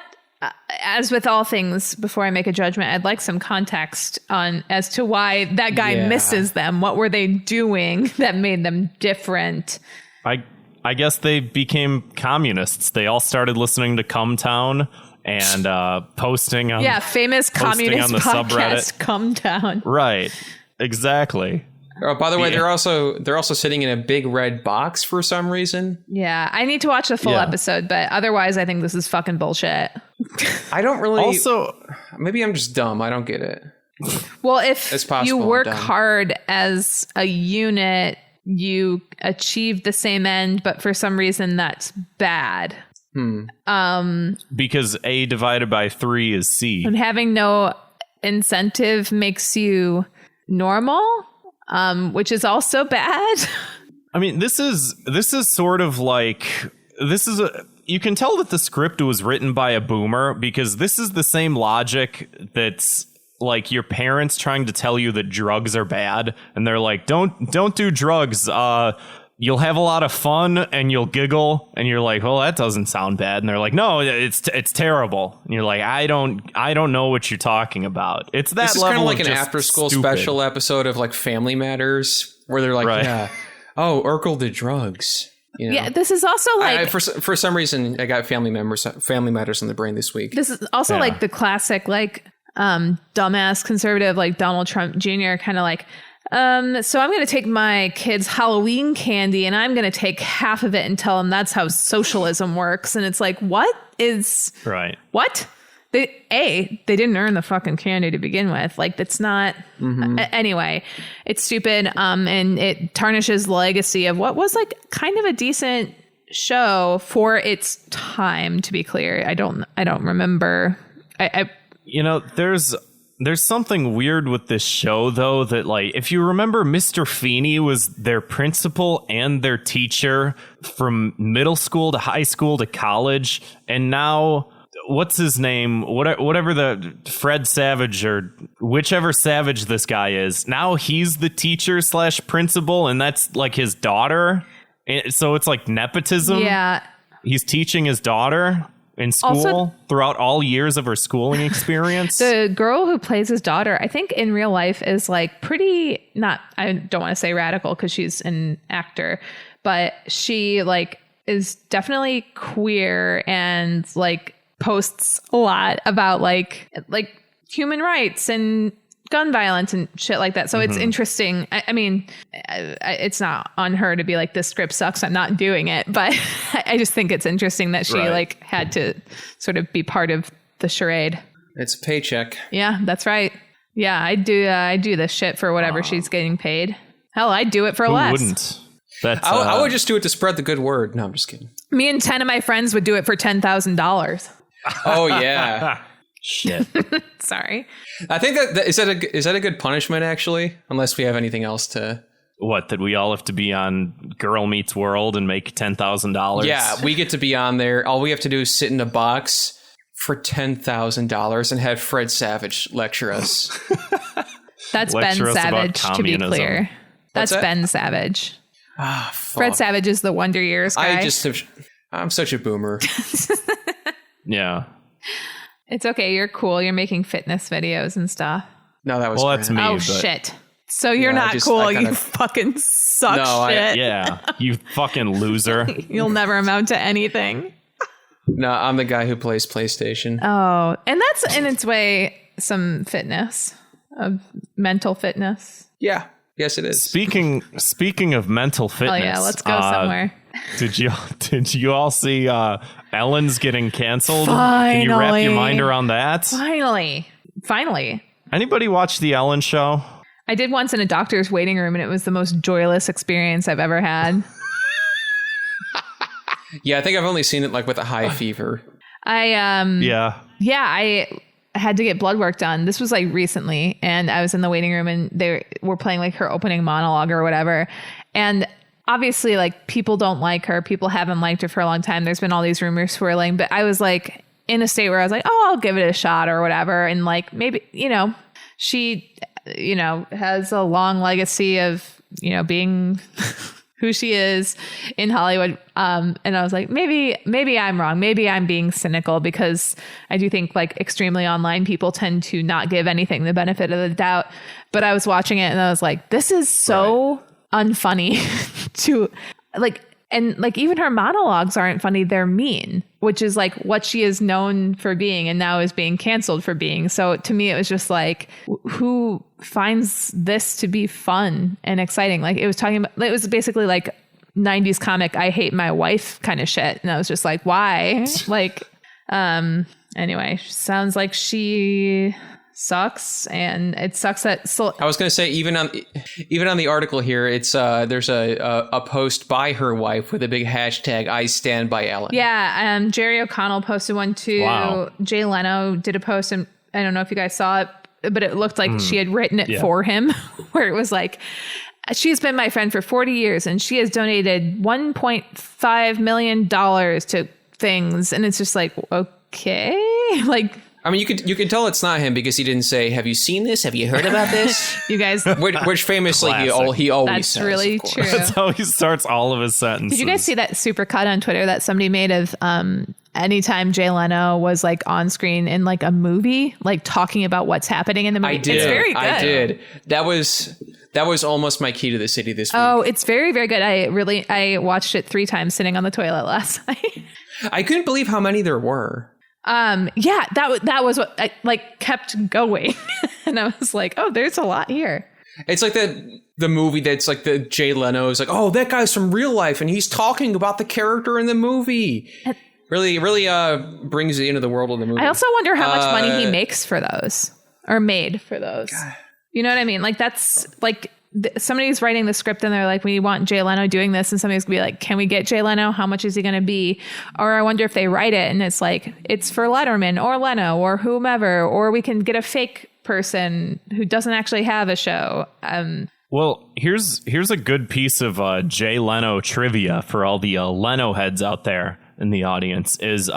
as with all things, before I make a judgment, I'd like some context on as to why that guy Yeah. misses them. What were they doing that made them different? I guess they became communists. They all started listening to Come Town and posting on Famous posting communist on the podcast, subreddit. Come Down. Right. Exactly. Oh, by the way, Yeah. they're also sitting in a big red box for some reason. Yeah, I need to watch the full Yeah. episode, but otherwise, I think this is fucking bullshit. I don't really. Also, Maybe I'm just dumb. I don't get it. Well, if It's possible you I'm work dumb. hard as a unit, you achieve the same end, but for some reason that's bad. because A divided by 3 is C. And having no incentive makes you normal, which is also bad. I mean, this is sort of like you can tell that the script was written by a boomer because this is the same logic that's like your parents trying to tell you that drugs are bad and they're like, don't do drugs. You'll have a lot of fun and you'll giggle and you're like, well, that doesn't sound bad. And they're like, no, it's terrible. And you're like, I don't know what you're talking about. It's that This is level kind of like of an just after-school stupid. special episode of like Family Matters, where they're like, Right. yeah, oh, Urkel did drugs. You know? Yeah, this is also like for some reason I got Family Matters on the brain this week. this is also Yeah. like the classic like dumbass conservative like Donald Trump Jr. kind of like so I'm going to take my kids' Halloween candy and I'm going to take half of it and tell them that's how socialism works. And it's like, what? They didn't earn the fucking candy to begin with. Like, that's not. Anyway, it's stupid. And it tarnishes the legacy of what was like kind of a decent show for its time, to be clear. I don't remember. You know, there's something weird with this show, though, that, like, if you remember, Mr. Feeney was their principal and their teacher from middle school to high school to college. And now, what's his name? Whatever the Fred Savage or whichever Savage this guy is, now he's the teacher / principal, and that's, like, his daughter. So it's, like, nepotism. Yeah. He's teaching his daughter in school Also, throughout all years of her schooling experience. The girl who plays his daughter, I think in real life is like pretty not, I don't want to say radical because she's an actor, but she like is definitely queer and like posts a lot about like human rights and gun violence and shit like that. So it's interesting. I mean, it's not on her to be like, this script sucks, I'm not doing it. But I just think it's interesting that she like had to sort of be part of the charade. It's a paycheck. Yeah, that's right. Yeah, I do this shit for whatever she's getting paid. Hell, I'd do it for less. Who wouldn't? That's, I would just do it to spread the good word. No, I'm just kidding. Me and 10 of my friends would do it for $10,000. Oh, yeah. Shit. Sorry. I think that is that a good punishment, actually? Unless we have anything else to... What, that we all have to be on Girl Meets World and make $10,000? Yeah, we get to be on there. All we have to do is sit in a box for $10,000 and have Fred Savage lecture us. That's Lecture Ben us about Savage, to be communism. clear. That's that? Ben Savage. Ah, fuck. Fred Savage is the Wonder Years guy. I'm such a boomer. Yeah. It's okay. You're cool. You're making fitness videos and stuff. No, that was Well, that's me. Oh, but shit. So you're Yeah, not cool. I kinda- You fucking suck shit. Yeah, you fucking loser. You'll never amount to anything. No, I'm the guy who plays PlayStation. Oh, and that's in its way some fitness, mental fitness. Yeah. Yes, it is. Speaking of mental fitness. Oh yeah, let's go somewhere. Did you all see Ellen's getting canceled? Can you wrap your mind around that? Finally. Anybody watch the Ellen show? I did once in a doctor's waiting room, and it was the most joyless experience I've ever had. Yeah, I think I've only seen it like with a high fever. Yeah, I had to get blood work done. This was like recently, and I was in the waiting room, and they were playing like her opening monologue or whatever. And obviously, like, people don't like her. People haven't liked her for a long time. There's been all these rumors swirling, but I was like in a state where I was like, oh, I'll give it a shot or whatever. And like, maybe, she, has a long legacy of, being who she is in Hollywood. And I was like, maybe I'm wrong. Maybe I'm being cynical, because I do think like extremely online people tend to not give anything the benefit of the doubt. But I was watching it and I was like, this is so unfunny to like, and like even her monologues aren't funny. They're mean, which is like what she is known for being and now is being canceled for being. So to me, it was just like, who finds this to be fun and exciting? Like it was basically like 90s comic, I hate my wife kind of shit. And I was just like, why? Like, anyway, sounds like she sucks, and it sucks that I was going to say, even on the article here, it's there's a post by her wife with a big hashtag I stand by Ellen. Yeah, Jerry O'Connell posted one too. Wow. Jay Leno did a post, and I don't know if you guys saw it, but it looked like she had written it for him, where it was like, she's been my friend for 40 years and she has donated $1.5 million to things, and it's just like, okay, like, I mean, you can tell it's not him because he didn't say, "Have you seen this? Have you heard about this?" you guys, which famously he always that's says. really true. That's how he starts all of his sentences. Did you guys see that super cut on Twitter that somebody made of anytime Jay Leno was like on screen in like a movie, like talking about what's happening in the movie? I did. It's very good. I did. That was almost my key to the city this week. Oh, it's very, very good. I watched it 3 times sitting on the toilet last night. I couldn't believe how many there were. Yeah, that was what I like kept going. And I was like, oh, there's a lot here. It's like the movie that's like the Jay Leno is like, oh, that guy's from real life and he's talking about the character in the movie. Really brings you into the world of the movie. I also wonder how much money he makes for those, or made for those. God. You know what I mean? Like that's like somebody's writing the script and they're like, we want Jay Leno doing this, and somebody's gonna be like, can we get Jay Leno? How much is he gonna be? Or I wonder if they write it and it's like, it's for Letterman or Leno or whomever, or we can get a fake person who doesn't actually have a show. Well, here's a good piece of Jay Leno trivia for all the Leno heads out there in the audience. Is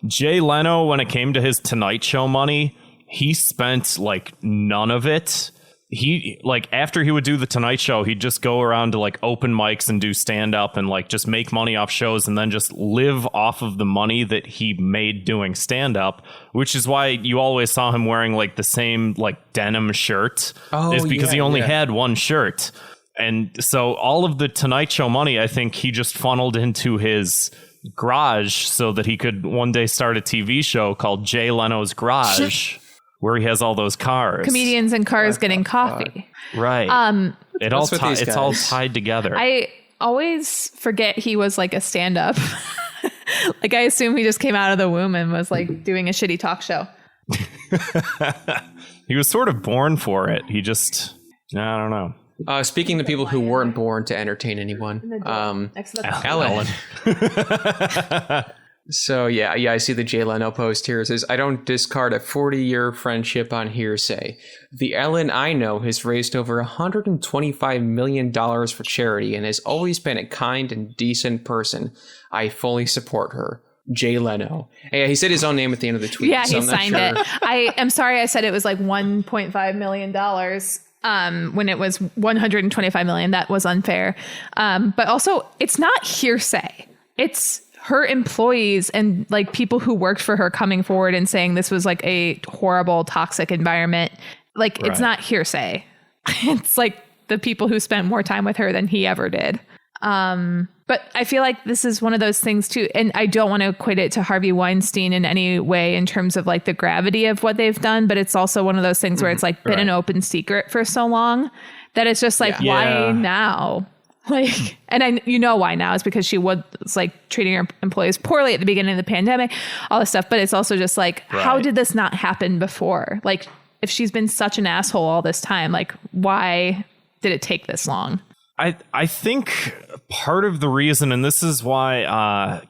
Jay Leno, when it came to his Tonight Show money, he spent like none of it. He like after he would do the Tonight Show, he'd just go around to like open mics and do stand up and like just make money off shows and then just live off of the money that he made doing stand up, which is why you always saw him wearing like the same like denim shirt. Is because he only had one shirt. And so all of the Tonight Show money, I think he just funneled into his garage so that he could one day start a TV show called Jay Leno's Garage. where he has all those cars. Comedians in cars getting coffee. Right. It's all tied together. I always forget he was like a stand-up. Like, I assume he just came out of the womb and was like doing a shitty talk show. He was sort of born for it. He just, I don't know. Speaking to people who weren't born to entertain anyone, Ellen. So yeah, I see the Jay Leno post here. It says, I don't discard a 40-year friendship on hearsay. The Ellen I know has raised over $125 million for charity and has always been a kind and decent person. I fully support her. Jay Leno. Yeah, he said his own name at the end of the tweet. Yeah, so he signed it. I am sorry I said it was like $1.5 million when it was $125 million. That was unfair. But also, it's not hearsay. It's her employees and like people who worked for her coming forward and saying this was like a horrible, toxic environment. Like, it's not hearsay. It's like the people who spent more time with her than he ever did. But I feel like this is one of those things too. And I don't want to equate it to Harvey Weinstein in any way in terms of like the gravity of what they've done. But it's also one of those things where it's like been an open secret for so long that it's just like, why now? Like, and you know why now is because she was like treating her employees poorly at the beginning of the pandemic, all this stuff. But it's also just like, how did this not happen before? Like, if she's been such an asshole all this time, like, why did it take this long? I think part of the reason, and this is why,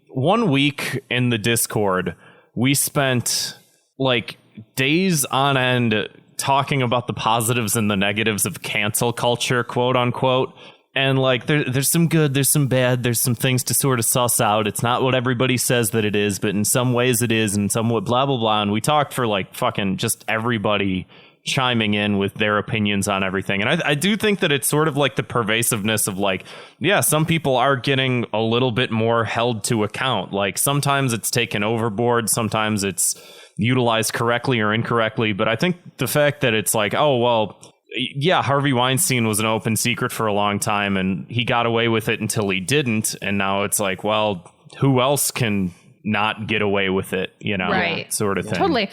1 week in the Discord, we spent like days on end talking about the positives and the negatives of cancel culture, quote unquote. And like, there's some good, there's some bad, there's some things to sort of suss out. It's not what everybody says that it is, but in some ways it is, and somewhat blah, blah, blah. And we talked for like fucking just everybody chiming in with their opinions on everything. And I do think that it's sort of like the pervasiveness of like, yeah, some people are getting a little bit more held to account. Like, sometimes it's taken overboard, sometimes it's utilized correctly or incorrectly. But I think the fact that it's like, oh, well, yeah, Harvey Weinstein was an open secret for a long time and he got away with it until he didn't. And now it's like, well, who else can not get away with it, you know, sort of thing. Totally.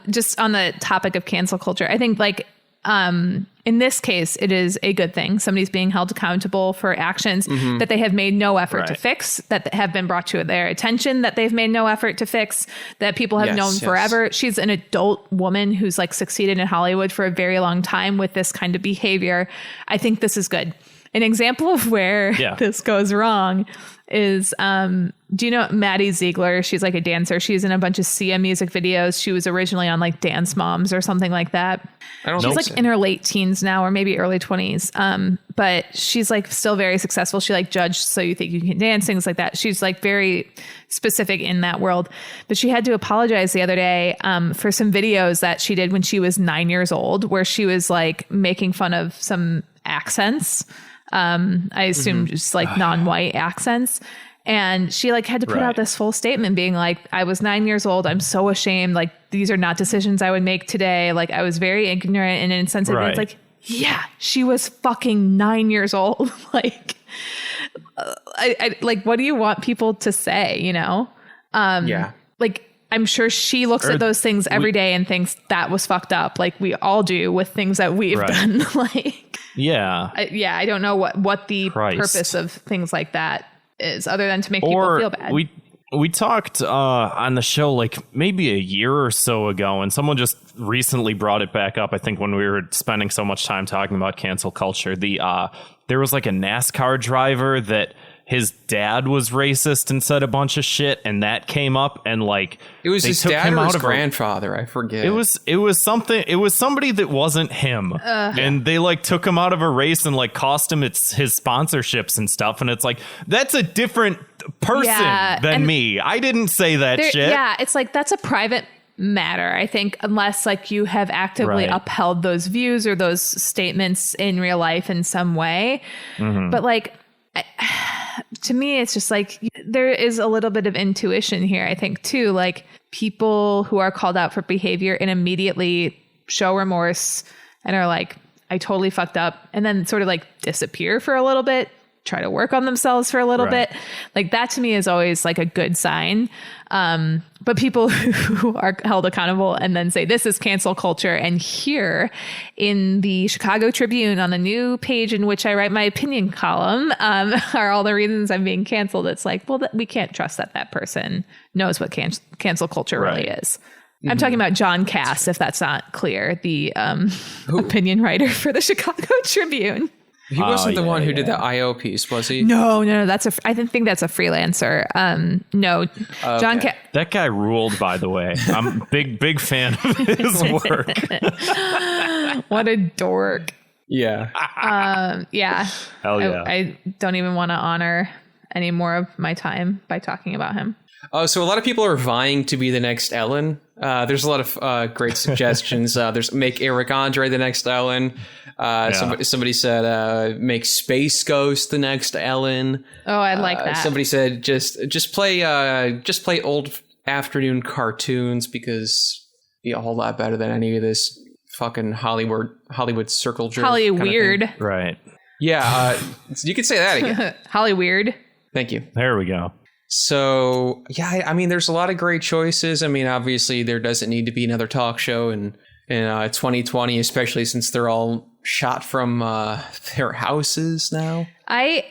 Just on the topic of cancel culture, I think like in this case, it is a good thing. Somebody's being held accountable for actions that they have made no effort to fix, that have been brought to their attention, that they've made no effort to fix, that people have known forever. She's an adult woman who's like succeeded in Hollywood for a very long time with this kind of behavior. I think this is good. An example of where this goes wrong is, do you know Maddie Ziegler? She's like a dancer. She's in a bunch of Sia music videos. She was originally on like Dance Moms or something like that. She's like in her late teens now, or maybe early 20s. But she's like still very successful. She like judged So You Think You Can Dance, things like that. She's like very specific in that world. But she had to apologize the other day for some videos that she did when she was 9 years old, where she was like making fun of some accents. I assume just like non-white accents. And she like had to put out this full statement being like, I was 9 years old. I'm so ashamed. Like, these are not decisions I would make today. Like, I was very ignorant and insensitive. And it's like, yeah, she was fucking 9 years old. Like, I like, what do you want people to say, you know? Like, I'm sure she looks at those things every day and thinks that was fucked up. Like we all do with things that we've done. Like, I don't know what the purpose of things like that is, other than to make people feel bad. We talked on the show like maybe a year or so ago, and someone just recently brought it back up. I think when we were spending so much time talking about cancel culture, there was like a NASCAR driver that his dad was racist and said a bunch of shit, and that came up, and like it was his dad or his grandfather, I forget. It was somebody that wasn't him, and they like took him out of a race and like cost him his sponsorships and stuff, and it's like, that's a different person than me. I didn't say that shit. Yeah, it's like, that's a private matter, I think, unless like you have actively upheld those views or those statements in real life in some way. But like, to me, it's just like, there is a little bit of intuition here, I think, too. Like, people who are called out for behavior and immediately show remorse and are like, I totally fucked up, and then sort of like disappear for a little bit. try to work on themselves for a little Right. bit. Like that to me is always like a good sign. But people who are held accountable and then say this is cancel culture, and here in the Chicago Tribune on the new page in which I write my opinion column are all the reasons I'm being canceled. It's like, well, we can't trust that person knows what cancel culture really is. I'm talking about John Cass, if that's not clear, the opinion writer for the Chicago Tribune. He wasn't the one who did the IO piece, was he? No. I think that's a freelancer. No, John Cass. That guy ruled, by the way. I'm big fan of his work. What a dork. Yeah. Yeah. Hell yeah. I don't even want to honor any more of my time by talking about him. Oh, so a lot of people are vying to be the next Ellen. There's a lot of great suggestions. There's make Eric Andre the next Ellen. Somebody said make Space Ghost the next Ellen. Oh, I like that. Somebody said just play old afternoon cartoons because be a whole lot better than any of this fucking Hollywood circle jerk. Holly Weird. Right. Yeah, you could say that again. Holly Weird. Thank you. There we go. So, yeah, I mean, there's a lot of great choices. I mean, obviously, there doesn't need to be another talk show in 2020, especially since they're all shot from their houses now. I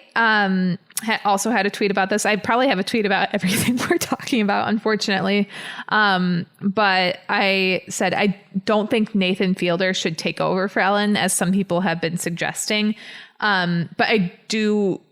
also had a tweet about this. I probably have a tweet about everything we're talking about, unfortunately. But I said I don't think Nathan Fielder should take over for Ellen, as some people have been suggesting. But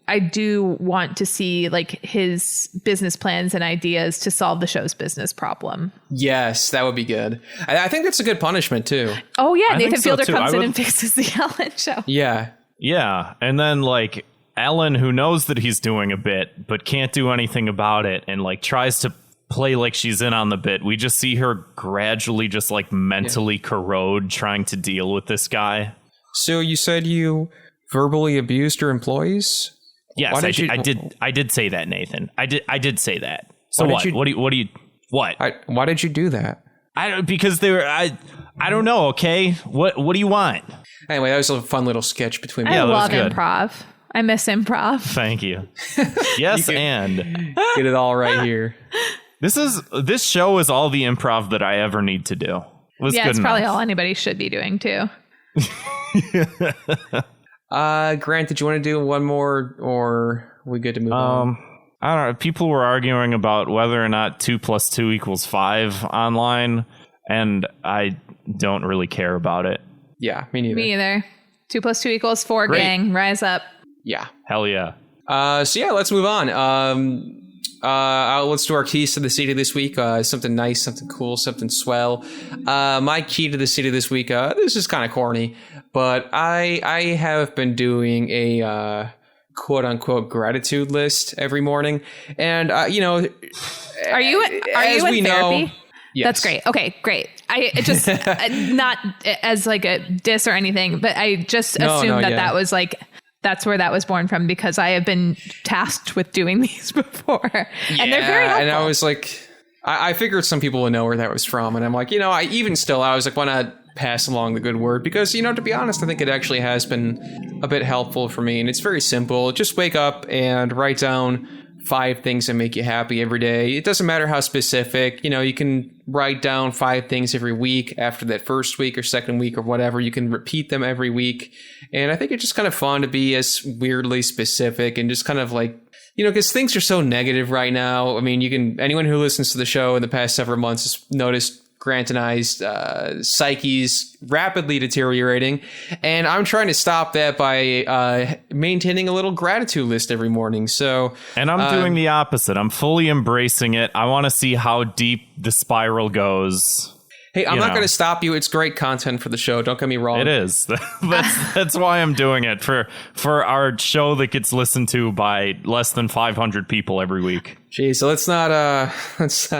I do want to see like his business plans and ideas to solve the show's business problem. Yes, that would be good. I think that's a good punishment too. Oh yeah, I Nathan think so, Fielder too. comes in and fixes the Ellen show. Yeah. Yeah. And then like Ellen, who knows that he's doing a bit, but can't do anything about it and like tries to play like she's in on the bit. We just see her gradually just like mentally corrode trying to deal with this guy. So you said you verbally abused your employees? Yes, I did say that, Nathan. I did say that. So Why what? did you- What? Why did you do that? Because they were. I don't know. Okay. What do you want? Anyway, that was a fun little sketch between me. I that was love good. improv. I miss improv. Thank you. Yes, and Get it all right here. this show is all the improv that I ever need to do. Yeah, it's probably all anybody should be doing too. Grant, did you want to do one more, or are we good to move on? I don't know. People were arguing about whether or not 2 + 2 = 5 online, and I don't really care about it. Yeah, me neither. Me either. 2 + 2 = 4. Great. Gang, rise up. Yeah. Hell yeah. So yeah, let's move on. Let's do our keys to the city this week. Something nice, something cool, something swell. My key to the city this week, this is kind of corny, but I have been doing a quote unquote gratitude list every morning. And, Are you in therapy? Yes. That's great. Okay, great. I just not as like a diss or anything, but I just assumed that was like, that's where that was born from, because I have been tasked with doing these before, and they're very helpful. And I was like, I figured some people would know where that was from, and I'm like, I was like, why not pass along the good word? Because, to be honest, I think it actually has been a bit helpful for me, and it's very simple. Just wake up and write down 5 things that make you happy every day. It doesn't matter how specific. You can write down 5 things every week. After that first week or second week or whatever, you can repeat them every week. And I think it's just kind of fun to be as weirdly specific and just kind of like, because things are so negative right now. I mean, anyone who listens to the show in the past several months has noticed Grant and I's psyche's rapidly deteriorating, and I'm trying to stop that by maintaining a little gratitude list every morning. So, and I'm doing the opposite. I'm fully embracing it. I want to see how deep the spiral goes. Hey, I'm not going to stop you. It's great content for the show. Don't get me wrong. It is. That's why I'm doing it for our show that gets listened to by less than 500 people every week. Geez, so let's not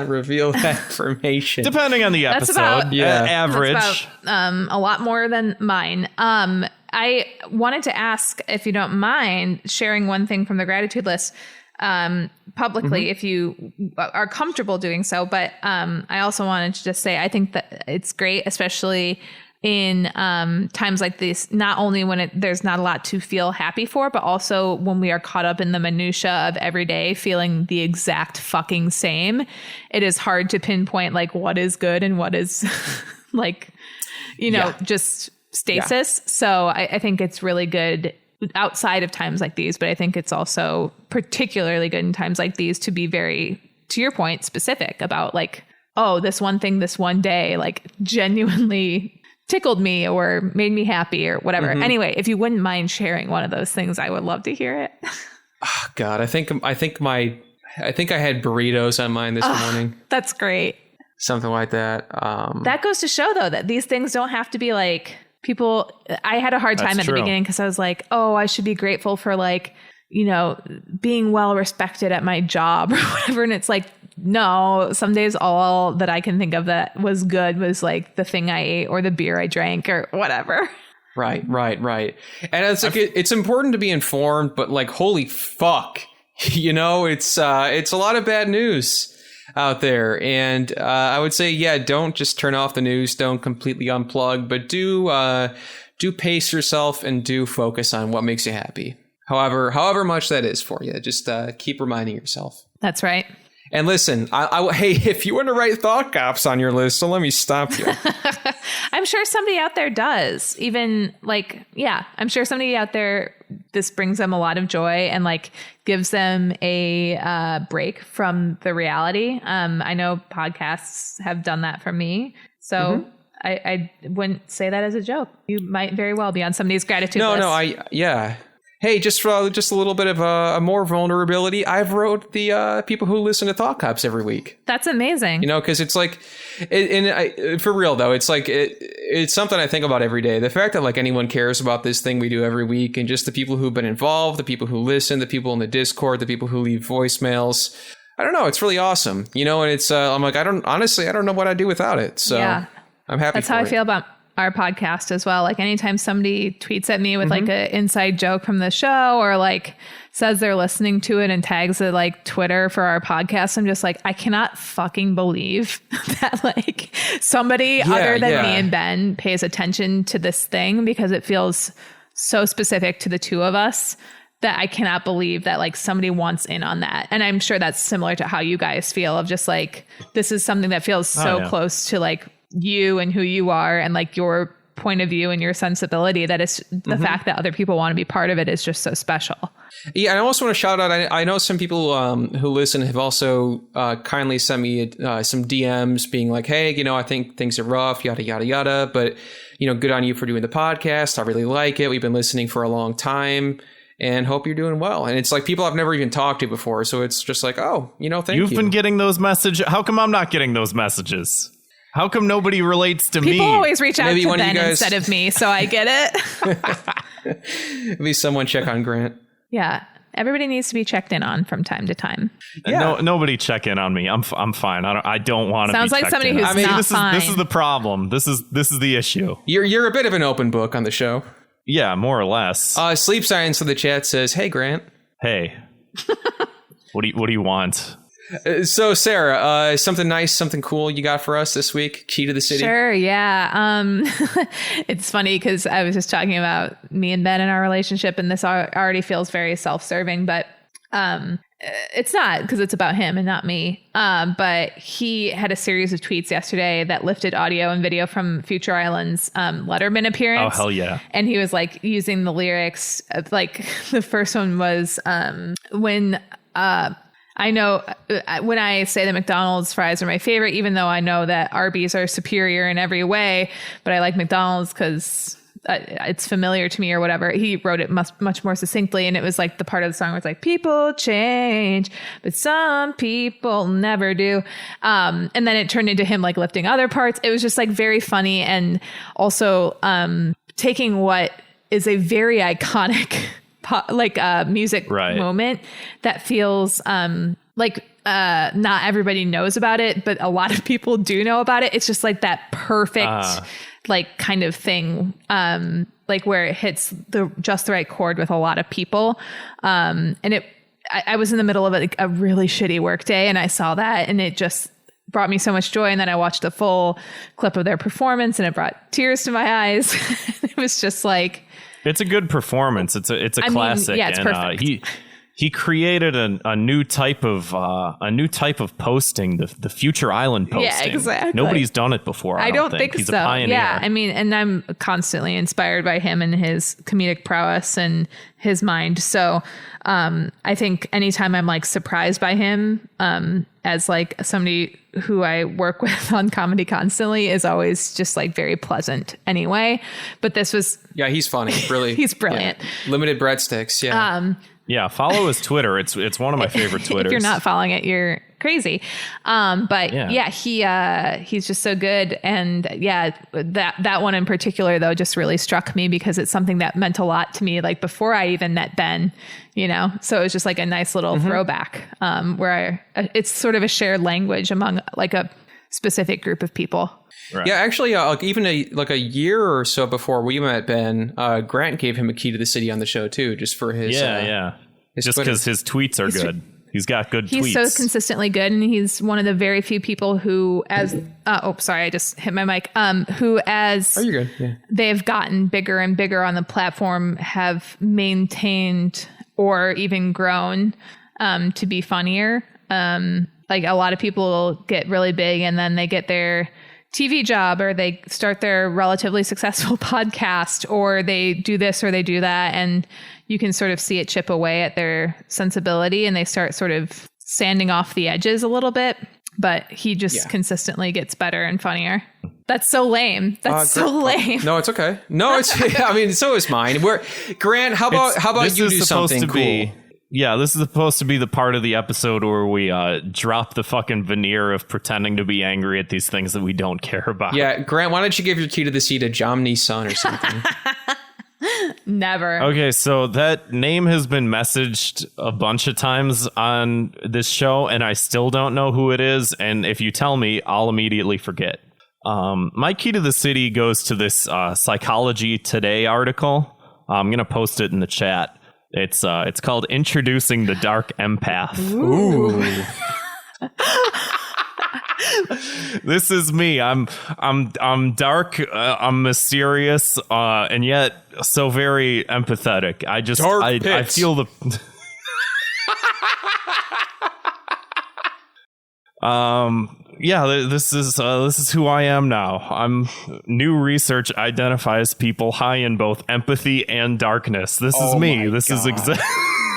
reveal that information. Depending on the episode, average. That's about, a lot more than mine. I wanted to ask if you don't mind sharing one thing from the gratitude list publicly, if you are comfortable doing so. But I also wanted to just say I think that it's great, especially in times like this, not only when there's not a lot to feel happy for, but also when we are caught up in the minutia of every day feeling the exact fucking same. It is hard to pinpoint like what is good and what is like, just stasis. Yeah. So I think it's really good outside of times like these, but I think it's also particularly good in times like these to be very, to your point, specific about like, oh, this one thing, this one day, like genuinely tickled me or made me happy or whatever. Mm-hmm. Anyway, if you wouldn't mind sharing one of those things, I would love to hear it. Oh, God, I think I had burritos on mine this morning. That's great. Something like that. That goes to show, though, that these things don't have to be like people. I had a hard time at the beginning because I was like, oh, I should be grateful for like, being well respected at my job or whatever. And it's like, no, some days all that I can think of that was good was like the thing I ate or the beer I drank or whatever. Right. And it's like, it's important to be informed, but like, holy fuck, it's a lot of bad news out there. And I would say, yeah, don't just turn off the news. Don't completely unplug, but do pace yourself and do focus on what makes you happy. However much that is for you, just keep reminding yourself. That's right. And listen, hey, if you want to write thought cops on your list, so let me stop you. I'm sure somebody out there does. Even like, yeah, I'm sure somebody out there, this brings them a lot of joy and like gives them a break from the reality. I know podcasts have done that for me. So I wouldn't say that as a joke. You might very well be on somebody's gratitude list. Yeah. Hey, just a little bit of a more vulnerability. I've wrote the people who listen to Thought Cops every week. That's amazing. Because it's like, for real though, it's like it's something I think about every day. The fact that like anyone cares about this thing we do every week, and just the people who've been involved, the people who listen, the people in the Discord, the people who leave voicemails. I don't know. It's really awesome. And it's I'm like I don't know what I'd do without it. So yeah. I'm happy. That's how I feel about our podcast as well. Like anytime somebody tweets at me with like an inside joke from the show or like says they're listening to it and tags it like Twitter for our podcast, I'm just like, I cannot fucking believe that like somebody other than me and Ben pays attention to this thing, because it feels so specific to the two of us that I cannot believe that like somebody wants in on that. And I'm sure that's similar to how you guys feel of just like, this is something that feels so close to like you and who you are and like your point of view and your sensibility, that it's the fact that other people want to be part of it is just so special. Yeah. I also want to shout out, I know some people who listen have also kindly sent me some DMs being like, hey, I think things are rough, yada, yada, yada. But, good on you for doing the podcast. I really like it. We've been listening for a long time and hope you're doing well. And it's like people I've never even talked to before. So it's just like, oh, thank you. You've been getting those messages. How come I'm not getting those messages? How come nobody relates to me? People always reach out to Ben instead of me, so I get it. At least someone check on Grant. Yeah. Everybody needs to be checked in on from time to time. Yeah. Nobody check in on me. I'm fine. I don't want to. Sounds like somebody who's not fine. This is the problem. This is the issue. You're a bit of an open book on the show. Yeah, more or less. Sleep Science in the chat says, "Hey Grant." Hey. What do you want? So Sarah, something nice, something cool you got for us this week? Key to the city? Sure, yeah. It's funny because I was just talking about me and Ben and our relationship, and this already feels very self-serving, but it's not, because it's about him and not me. But he had a series of tweets yesterday that lifted audio and video from Future Island's Letterman appearance. Oh, hell yeah. And he was like using the lyrics, like the first one was when... I know when I say that McDonald's fries are my favorite, even though I know that Arby's are superior in every way, but I like McDonald's because it's familiar to me or whatever. He wrote it much more succinctly. And it was like the part of the song where it's like, people change, but some people never do. And then it turned into him like lifting other parts. It was just like very funny. And also taking what is a very iconic music moment that feels like not everybody knows about it, but a lot of people do know about it. It's just like that perfect like kind of thing, like where it hits just the right chord with a lot of people. And I was in the middle of a really shitty work day and I saw that, and it just brought me so much joy. And then I watched the full clip of their performance and it brought tears to my eyes. It was just like, it's a good performance. It's a classic. Yeah, it's perfect. He created a new type of posting, the Future Island posting. Yeah, exactly. Nobody's done it before. I don't think He's so. A pioneer. Yeah, I mean, and I'm constantly inspired by him and his comedic prowess and his mind. So I think anytime I'm like surprised by him, as like somebody who I work with on comedy constantly, is always just like very pleasant anyway. But this was he's funny, really. He's brilliant. Yeah. Limited breadsticks. Yeah, follow his Twitter. It's one of my favorite Twitters. If you're not following it, you're crazy. But he's just so good. And that one in particular, though, just really struck me because it's something that meant a lot to me, like before I even met Ben, you know? So it was just like a nice little throwback where it's sort of a shared language among like a specific group of people. Right. Yeah, actually, even a year or so before we met Ben, Grant gave him a key to the city on the show too, just for his just because his tweets are good. He's got good tweets. He's so consistently good, and he's one of the very few people who, I just hit my mic. Who, as you're good. Yeah. They've gotten bigger and bigger on the platform, have maintained or even grown to be funnier. Like a lot of people get really big, and then they get their TV job, or they start their relatively successful podcast, or they do this or they do that, and you can sort of see it chip away at their sensibility, and they start sort of sanding off the edges a little bit. But he just consistently gets better and funnier. That's so lame. That's so lame. No, it's okay. No, it's I mean, so is mine. Grant, how about you do something cool? Yeah, this is supposed to be the part of the episode where we drop the fucking veneer of pretending to be angry at these things that we don't care about. Yeah, Grant, why don't you give your key to the sea to Jomny's son or something? Never. Okay, so that name has been messaged a bunch of times on this show, and I still don't know who it is. And if you tell me, I'll immediately forget. My key to the city goes to this Psychology Today article. I'm going to post it in the chat. It's called Introducing the Dark Empath. Ooh. This is me. I'm dark, I'm mysterious, and yet so very empathetic. I feel the this is who I am now. New research identifies people high in both empathy and darkness. This is me. This is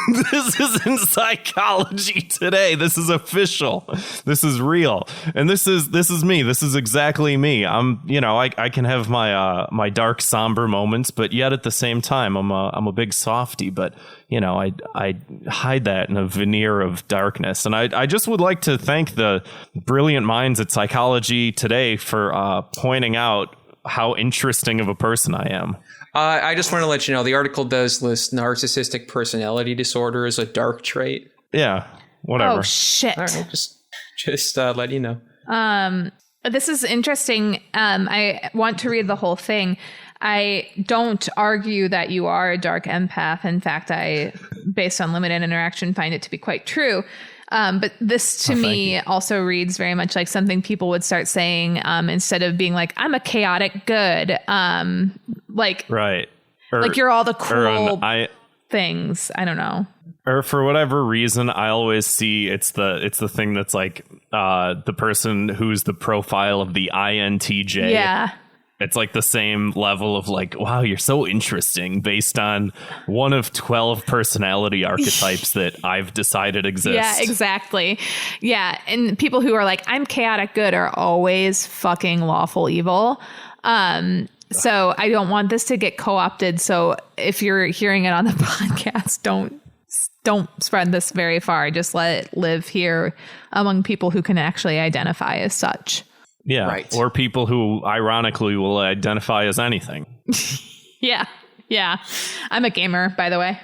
this is in Psychology Today. This is official. This is real. And this is me. This is exactly me. I can have my dark, somber moments, but yet at the same time, I'm a big softie, but I hide that in a veneer of darkness. And I just would like to thank the brilliant minds at Psychology Today for pointing out how interesting of a person I am. I just want to let you know, the article does list narcissistic personality disorder as a dark trait. Yeah, whatever. Oh, shit. All right, just let you know. This is interesting. I want to read the whole thing. I don't argue that you are a dark empath. In fact, I, based on limited interaction, find it to be quite true. But this to me also reads very much like something people would start saying instead of being like, I'm a chaotic good. Right. Like you're all the cool things. I don't know. Or for whatever reason, I always see it's the thing that's like the person who's the profile of the INTJ. Yeah. It's like the same level of like, wow, you're so interesting based on one of 12 personality archetypes that I've decided exist. Yeah, exactly. Yeah. And people who are like, I'm chaotic good are always fucking lawful evil. So I don't want this to get co-opted. So if you're hearing it on the podcast, don't spread this very far. Just let it live here among people who can actually identify as such. Yeah, right. Or people who ironically will identify as anything. Yeah. I'm a gamer, by the way.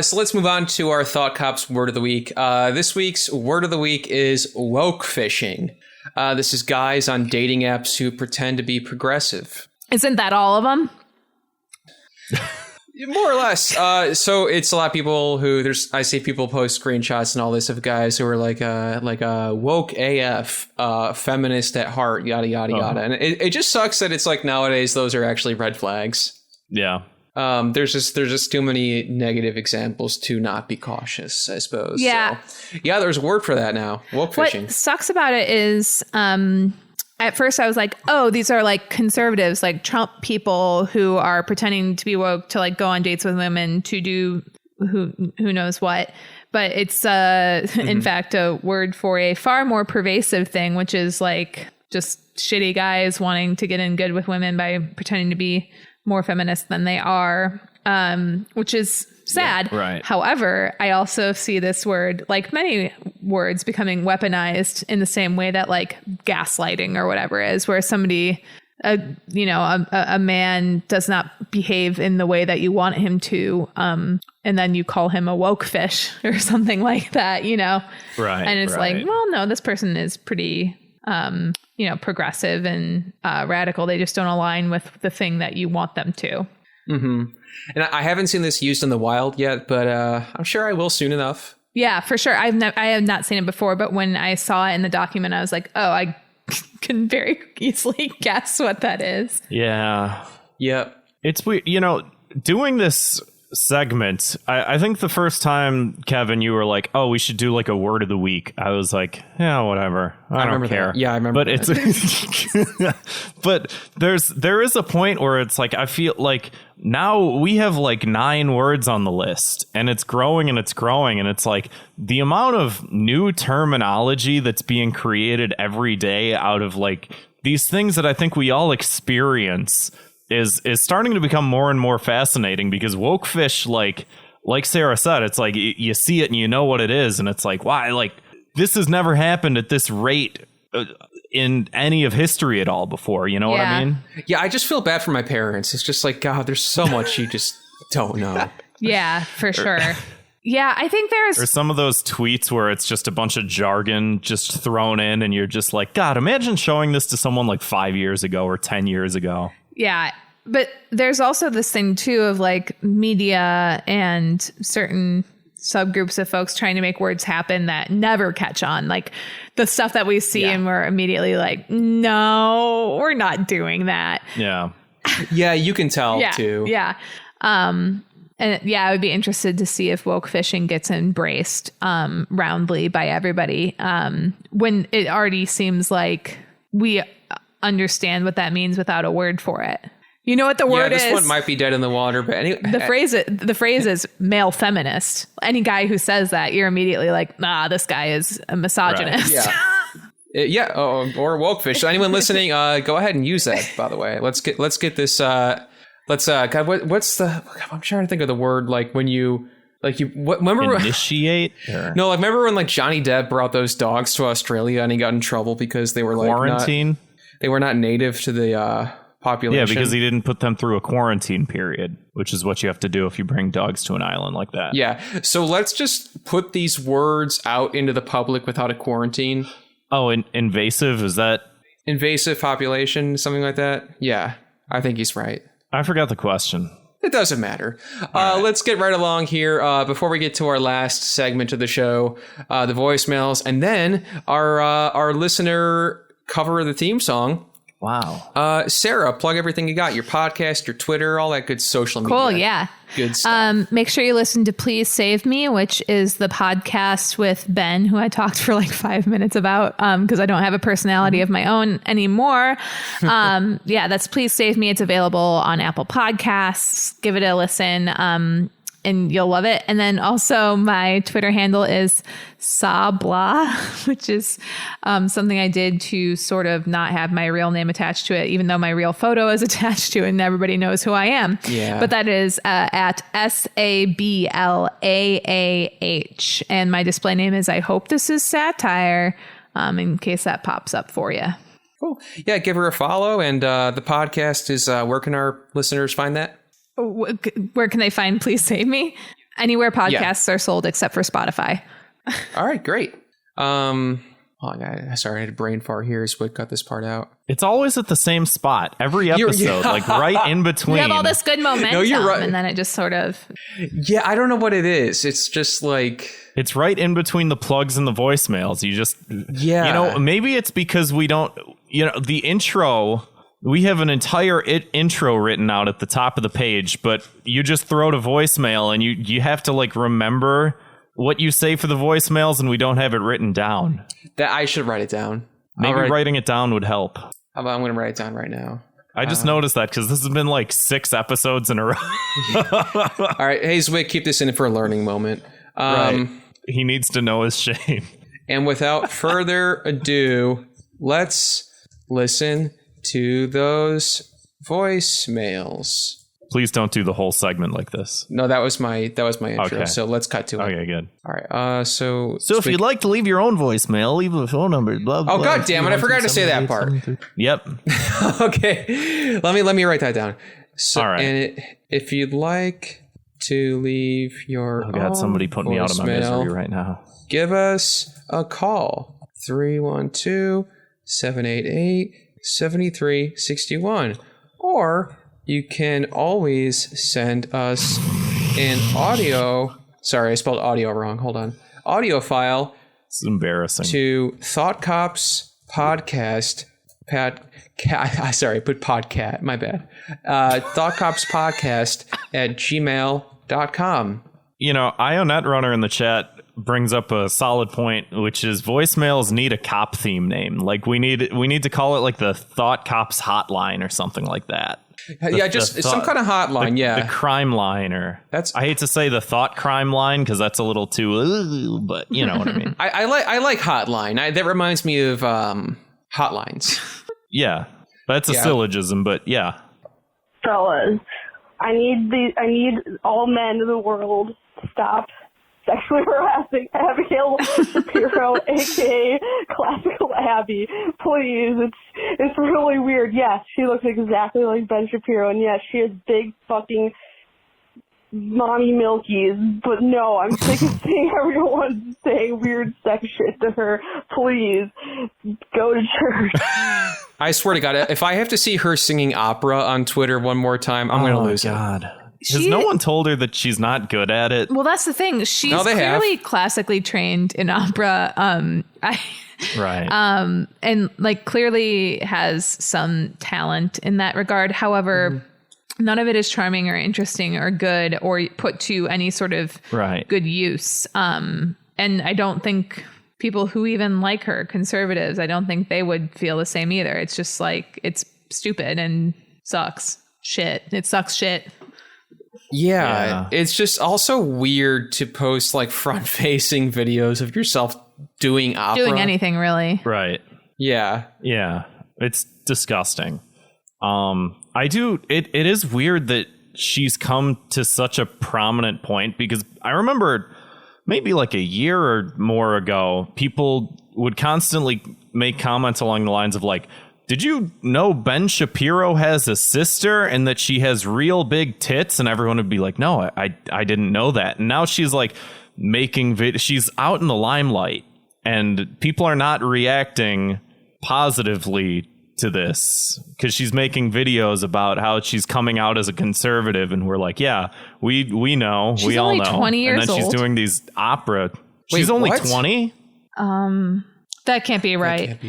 So let's move on to our Thought Cops word of the week. This week's word of the week is woke fishing. This is guys on dating apps who pretend to be progressive. Isn't that all of them? More or less. So it's a lot of people who I see people post screenshots and all this of guys who are like woke AF, feminist at heart, yada yada yada, and it just sucks that it's like nowadays those are actually red flags. Yeah. There's just too many negative examples to not be cautious, I suppose. Yeah. So, yeah, there's a word for that now. Woke fishing. What sucks about it is, at first I was like, oh, these are like conservatives, like Trump people who are pretending to be woke to like go on dates with women to do who knows what. But it's in fact a word for a far more pervasive thing, which is like just shitty guys wanting to get in good with women by pretending to be more feminist than they are, which is sad. Yeah, right. However, I also see this word, like many words, becoming weaponized in the same way that like gaslighting or whatever is, where somebody, a man does not behave in the way that you want him to, and then you call him a woke fish or something like that, Right. And it's like, well, no, this person is pretty, progressive and radical. They just don't align with the thing that you want them to. Mm-hmm. And I haven't seen this used in the wild yet, but I'm sure I will soon enough. Yeah, for sure. I have not seen it before, but when I saw it in the document, I was like, oh, I can very easily guess what that is. Yeah. Yep. It's weird. Doing this segment, I think the first time, Kevin, you were like, oh, we should do like a word of the week. I was like, yeah, whatever. I don't care. That. Yeah, I remember. But that. but there is a point where it's like, I feel like now we have like 9 words on the list and it's growing and it's growing. And it's like the amount of new terminology that's being created every day out of like these things that I think we all experience is starting to become more and more fascinating, because woke fish, like Sarah said, it's like you see it and you know what it is, and it's like, why, like this has never happened at this rate in any of history at all before, you know what I mean? Yeah, I just feel bad for my parents. It's just like, God, there's so much you just don't know. Yeah, for sure. Yeah, I think there's some of those tweets where it's just a bunch of jargon just thrown in, and you're just like, God, imagine showing this to someone like 5 years ago or 10 years ago. Yeah, but there's also this thing too of like media and certain subgroups of folks trying to make words happen that never catch on, like the stuff that we see and we're immediately like, no, we're not doing that. Yeah. Yeah, you can tell too. Yeah. And yeah, I would be interested to see if woke fishing gets embraced roundly by everybody, when it already seems like we understand what that means without a word for it. You know what the word is? This one might be dead in the water, but anyway. The phrase is male feminist. Any guy who says that, you're immediately like, nah, this guy is a misogynist. Right. Yeah. Or woke fish. So anyone listening, go ahead and use that, by the way. Let's get this God, what's the, I'm trying to think of the word, like when you, like you, remember initiate? No, like remember when like Johnny Depp brought those dogs to Australia and he got in trouble because they were like quarantine? They were not native to the population. Yeah, because he didn't put them through a quarantine period, which is what you have to do if you bring dogs to an island like that. Yeah. So let's just put these words out into the public without a quarantine. Oh, invasive? Is that invasive population? Something like that? Yeah, I think he's right. I forgot the question. It doesn't matter. Let's get right along here. Before we get to our last segment of the show, the voicemails, and then our listener cover of the theme song. Wow. Sarah, plug everything you got, your podcast, your Twitter, all that good social media. Cool, yeah. Good stuff. Make sure you listen to Please Save Me, which is the podcast with Ben, who I talked for like 5 minutes about, because I don't have a personality of my own anymore. Yeah, that's Please Save Me. It's available on Apple Podcasts. Give it a listen. And you'll love it. And then also my Twitter handle is Sabla, which is something I did to sort of not have my real name attached to it, even though my real photo is attached to it and everybody knows who I am. Yeah. But that is at SABLAAH. And my display name is I Hope This Is Satire, in case that pops up for you. Cool. Yeah, give her a follow. And the podcast is, where can our listeners find that? Where can they find Please Save Me? Anywhere podcasts are sold except for Spotify. All right, great. Oh, sorry, I had a brain fart here. Zwick cut this part out. It's always at the same spot every episode, like right in between. We have all this good momentum, No, you're right. and then it just sort of... Yeah, I don't know what it is. It's just like... It's right in between the plugs and the voicemails. You just... Yeah. You know, maybe it's because we don't... You know, the intro... We have an entire intro written out at the top of the page, but you just throw to voicemail, and you have to, like, remember what you say for the voicemails, and we don't have it written down. That I should write it down. Maybe writing it down would help. How about I'm going to write it down right now. I just noticed that because this has been like 6 episodes in a row. All right. Hey, Zwick, keep this in for a learning moment. Right. He needs to know his shame. And without further ado, let's listen to those voicemails. Please don't do the whole segment like this. No, that was my intro. Okay. So let's cut to it. Okay, good. All right. So if you'd like to leave your own voicemail, leave a phone number. Blah, blah, oh, God damn it! I forgot to say that part. Yep. Okay. Let me write that down. So, all right. And if you'd like to leave your God, somebody put me out of my misery right now. Give us a call. 312-788-7361. Or you can always send us an audio. Sorry, I spelled audio wrong. Hold on. Audio file. It's embarrassing. To Thought Cops Podcast. Sorry, put podcat. My bad. Thought Cops Podcast at gmail.com. You know, IONet Runner in the chat brings up a solid point, which is voicemails need a cop theme name. Like we need to call it like the Thought Cops Hotline or something like that. Just some kind of hotline. The crime line, or I hate to say the thought crime line because that's a little too, but you know what I mean. I like hotline. That reminds me of hotlines. Yeah, that's a syllogism, but yeah. Fellas, I need all men of the world to stop sexually harassing Abigail Shapiro, aka Classical Abby. Please, it's really weird. Yes, she looks exactly like Ben Shapiro, and yes, she has big fucking mommy milkies. But no, I'm sick of seeing everyone saying weird sex shit to her. Please, go to church. I swear to God, if I have to see her singing opera on Twitter one more time, I'm going to lose it. Has no one told her that she's not good at it? Well, that's the thing. She's clearly classically trained in opera. Right. And like clearly has some talent in that regard. However, none of it is charming or interesting or good or put to any sort of good use. And I don't think people who even like her, conservatives, I don't think they would feel the same either. It's just like, it's stupid and sucks shit. It sucks shit. Yeah, it's just also weird to post like front-facing videos of yourself doing opera. Doing anything, really. Right. Yeah. Yeah. It's disgusting. It is weird that she's come to such a prominent point because I remember maybe like a year or more ago, people would constantly make comments along the lines of like, did you know Ben Shapiro has a sister and that she has real big tits? And everyone would be like, no, I didn't know that. And now she's like she's out in the limelight and people are not reacting positively to this because she's making videos about how she's coming out as a conservative. And we're like, yeah, we know. She's we all know. 20 years and then she's old. doing these opera. She's only 20? That can't be right.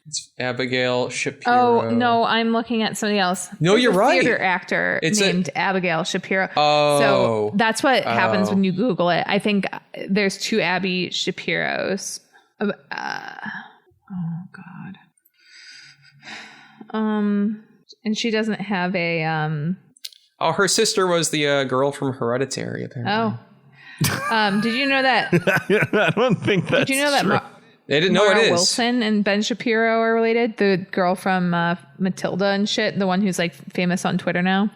It's Abigail Shapiro. Oh, no, I'm looking at somebody else. No, There's you're a right. Theater actor named Abigail Shapiro. Oh. So that's what happens when you Google it. I think there's 2 Abby Shapiros. Oh, God. And she doesn't have a... Oh, her sister was the girl from Hereditary, apparently. Oh. Did you know that? I don't think that's Did you know that... true. They didn't know Mara it is. Wilson and Ben Shapiro are related. The girl from Matilda and shit. The one who's like famous on Twitter now.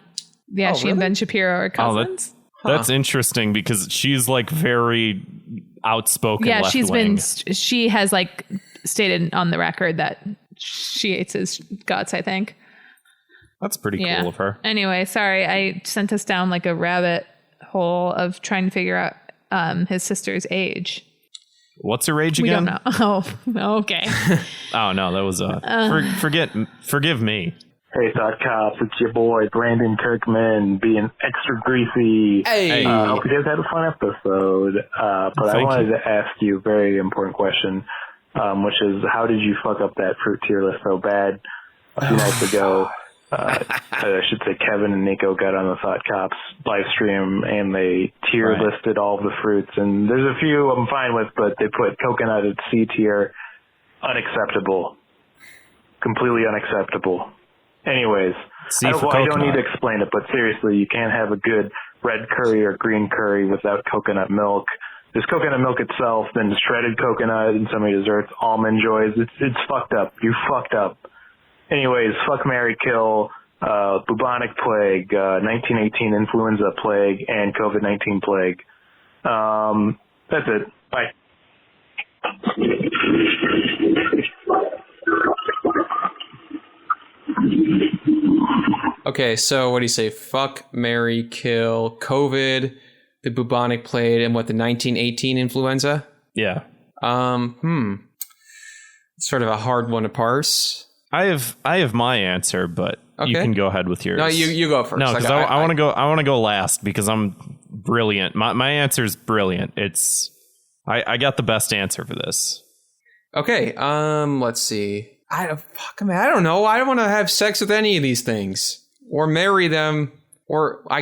Yeah, she and Ben Shapiro are cousins. That's interesting because she's like very outspoken. Yeah, left-wing. she has like stated on the record that she hates his guts, I think. That's pretty cool of her. Anyway, sorry. I sent us down like a rabbit hole of trying to figure out his sister's age. What's her age We again? don't know. Oh, okay. Oh no, that was forgive me. Hey, Thought Cops, it's your boy, Brandon Kirkman, being extra greasy. Hey. Hope you guys had a fun episode. But I wanted to ask you a very important question, which is, how did you fuck up that fruit tier list so bad a few nights ago? I should say Kevin and Nico got on the Thought Cops live stream, and they tier listed all of the fruits. And there's a few I'm fine with, but they put coconut at C tier. Unacceptable. Completely unacceptable. Anyways, I don't need to explain it, but seriously, you can't have a good red curry or green curry without coconut milk. There's coconut milk itself, then shredded coconut in some of your desserts, almond joys. It's fucked up. You fucked up. Anyways, fuck, marry, kill, bubonic plague, 1918 influenza plague, and COVID-19 plague. That's it. Bye. Okay, so what do you say? Fuck, marry, kill, COVID, the bubonic plague, and what, the 1918 influenza? Yeah. It's sort of a hard one to parse. I have my answer, but you can go ahead with yours. No, you go first. No, because I want to go. I want to go last because I'm brilliant. My answer is brilliant. I got the best answer for this. Okay. Let's see. I don't know. I don't want to have sex with any of these things or marry them. Or I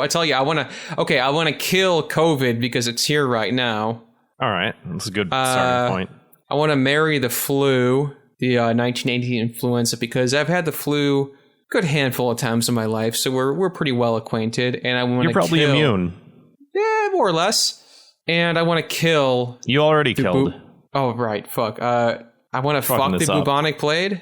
tell you, I want to kill COVID because it's here right now. All right, that's a good starting point. I want to marry the flu, the 1918 influenza, because I've had the flu a good handful of times in my life, so we're pretty well acquainted. And I want to You're probably immune. Yeah, more or less. And I want to kill. You already killed. Oh right, fuck. I want to fuck the bubonic plague.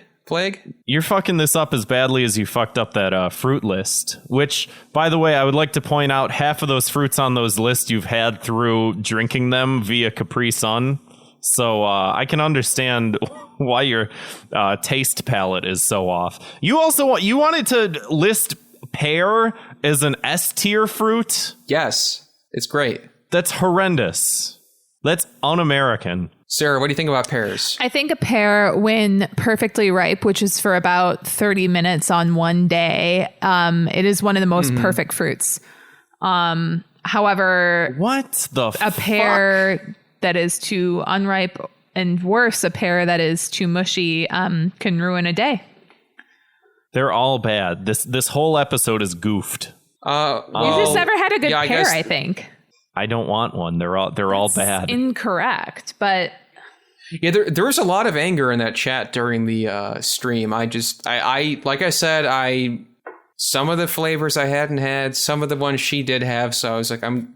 You're fucking this up as badly as you fucked up that fruit list, which, by the way, I would like to point out half of those fruits on those lists you've had through drinking them via Capri Sun. So I can understand why your taste palette is so off. You also wanted to list pear as an S tier fruit? Yes, it's great. That's horrendous. That's un-American. Sarah, what do you think about pears? I think a pear, when perfectly ripe, which is for about 30 minutes on one day, it is one of the most perfect fruits. However, a pear that is too unripe, and worse, a pear that is too mushy, can ruin a day. They're all bad. This whole episode is goofed. You just never had a good pear, I think. I don't want one. They're all bad. Incorrect, but yeah, there was a lot of anger in that chat during the stream. I like I said, some of the flavors I hadn't had, some of the ones she did have. So I was like, I'm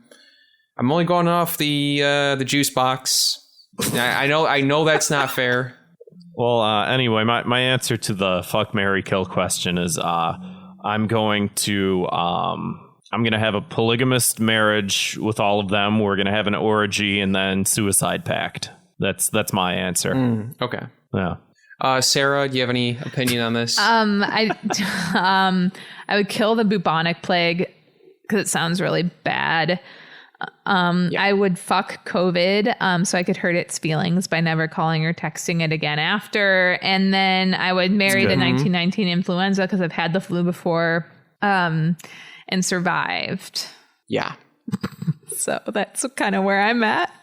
only going off the juice box. I know that's not fair. Well, anyway, my answer to the fuck, marry, kill question is I'm going to have a polygamous marriage with all of them. We're going to have an orgy and then suicide pact. That's my answer. Okay. Yeah. Sarah, do you have any opinion on this? I would kill the bubonic plague because it sounds really bad. I would fuck COVID so I could hurt its feelings by never calling or texting it again after. And then I would marry the 1919 influenza because I've had the flu before and survived. Yeah. So that's kind of where I'm at.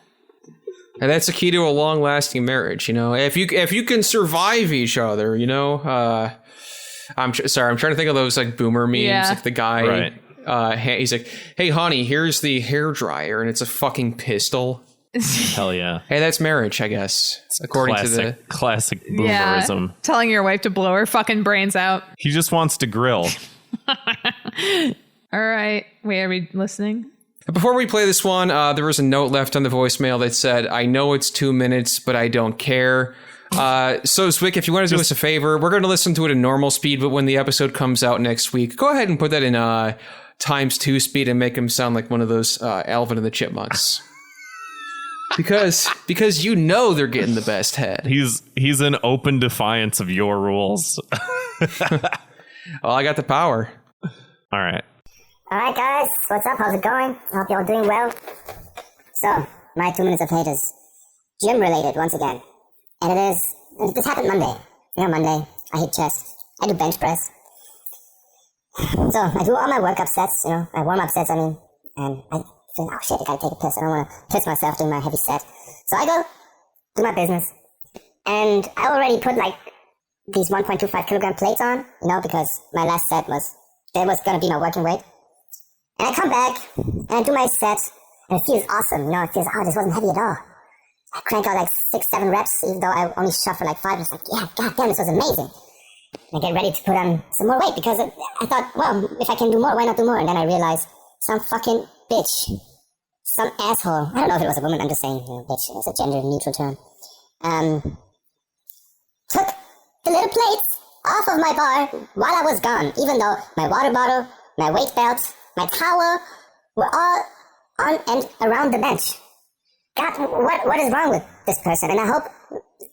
And that's the key to a long-lasting marriage, you know. If you can survive each other, you know. I'm trying to think of those like boomer memes, like the guy. Right. He's like, "Hey, honey, here's the hairdryer, and it's a fucking pistol." Hell yeah! Hey, that's marriage, I guess, according to the classic boomerism. Yeah, telling your wife to blow her fucking brains out. He just wants to grill. All right, wait, are we listening? Before we play this one, there was a note left on the voicemail that said, "I know it's 2 minutes, but I don't care." So Zwick, if you want to do us a favor, we're going to listen to it in normal speed, but when the episode comes out next week, go ahead and put that in ×2 speed and make him sound like one of those Alvin and the Chipmunks. because you know they're getting the best head. He's in open defiance of your rules. Well, I got the power. All right. All right, guys. What's up? How's it going? I hope y'all doing well. So, my 2 minutes of hate is gym related once again. And this happened Monday. Monday, I hit chest. I do bench press. So I do all my workup sets, my warm-up sets, and I feel, oh shit, I gotta take a piss. I don't want to piss myself doing my heavy set. So I go do my business. And I already put like these 1.25 kilogram plates on, because my last set there was gonna be no working weight. And I come back and I do my set, and it feels awesome, it feels, this wasn't heavy at all. I crank out like 6-7 reps, even though I only shot for like 5. It's like, yeah, goddamn, this was amazing. And I get ready to put on some more weight because I thought, well, if I can do more, why not do more? And then I realized some fucking bitch, some asshole, I don't know if it was a woman, I'm just saying, bitch is a gender neutral term, took the little plates off of my bar while I was gone, even though my water bottle, my weight belt, my towel were all on and around the bench. God, what is wrong with this person? And I hope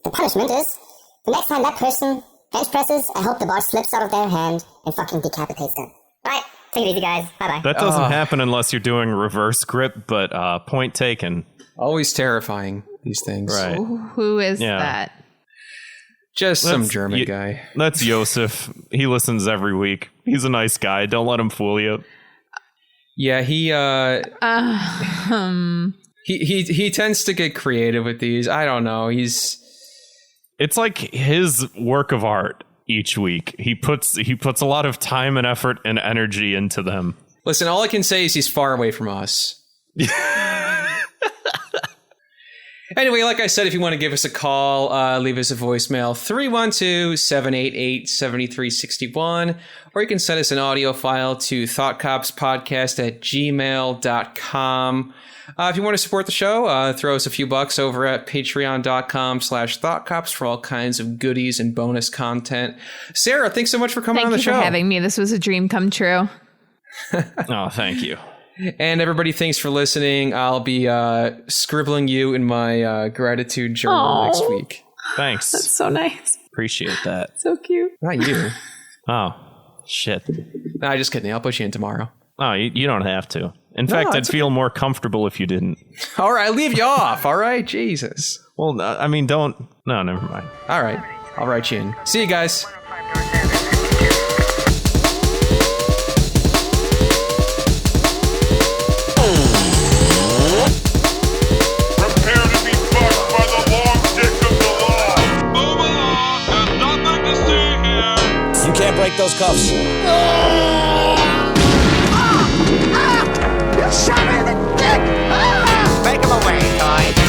the punishment is the next time that person bench presses, I hope the bar slips out of their hand and fucking decapitates them. Right, take it easy, guys. Bye-bye. That doesn't happen unless you're doing reverse grip, but point taken. Always terrifying, these things. Right. Who is that? Just some German guy. That's Joseph. He listens every week. He's a nice guy. Don't let him fool you. Yeah, he tends to get creative with these. I don't know. It's like his work of art each week. He puts a lot of time and effort and energy into them. Listen, all I can say is he's far away from us. Anyway, like I said, if you want to give us a call, leave us a voicemail, 312-788-7361, or you can send us an audio file to thoughtcopspodcast@gmail.com. If you want to support the show, throw us a few bucks over at patreon.com/thoughtcops for all kinds of goodies and bonus content. Sarah, thanks so much for coming on the show. Thank you for having me. This was a dream come true. Oh, thank you. And everybody, thanks for listening. I'll be scribbling you in my gratitude journal next week. Thanks. That's so nice. Appreciate that. So cute. Not you. Oh, shit. Nah, just kidding. I'll put you in tomorrow. Oh, you don't have to. In fact, I'd feel more comfortable if you didn't. All right, I'll leave you off. All right, Jesus. Well, I mean, don't. No, never mind. All right, I'll write you in. See you guys. Prepare to be fucked by the long dick of the law. There's nothing to see here. You can't break those cuffs. You shot me in the dick! Make him away, Toy.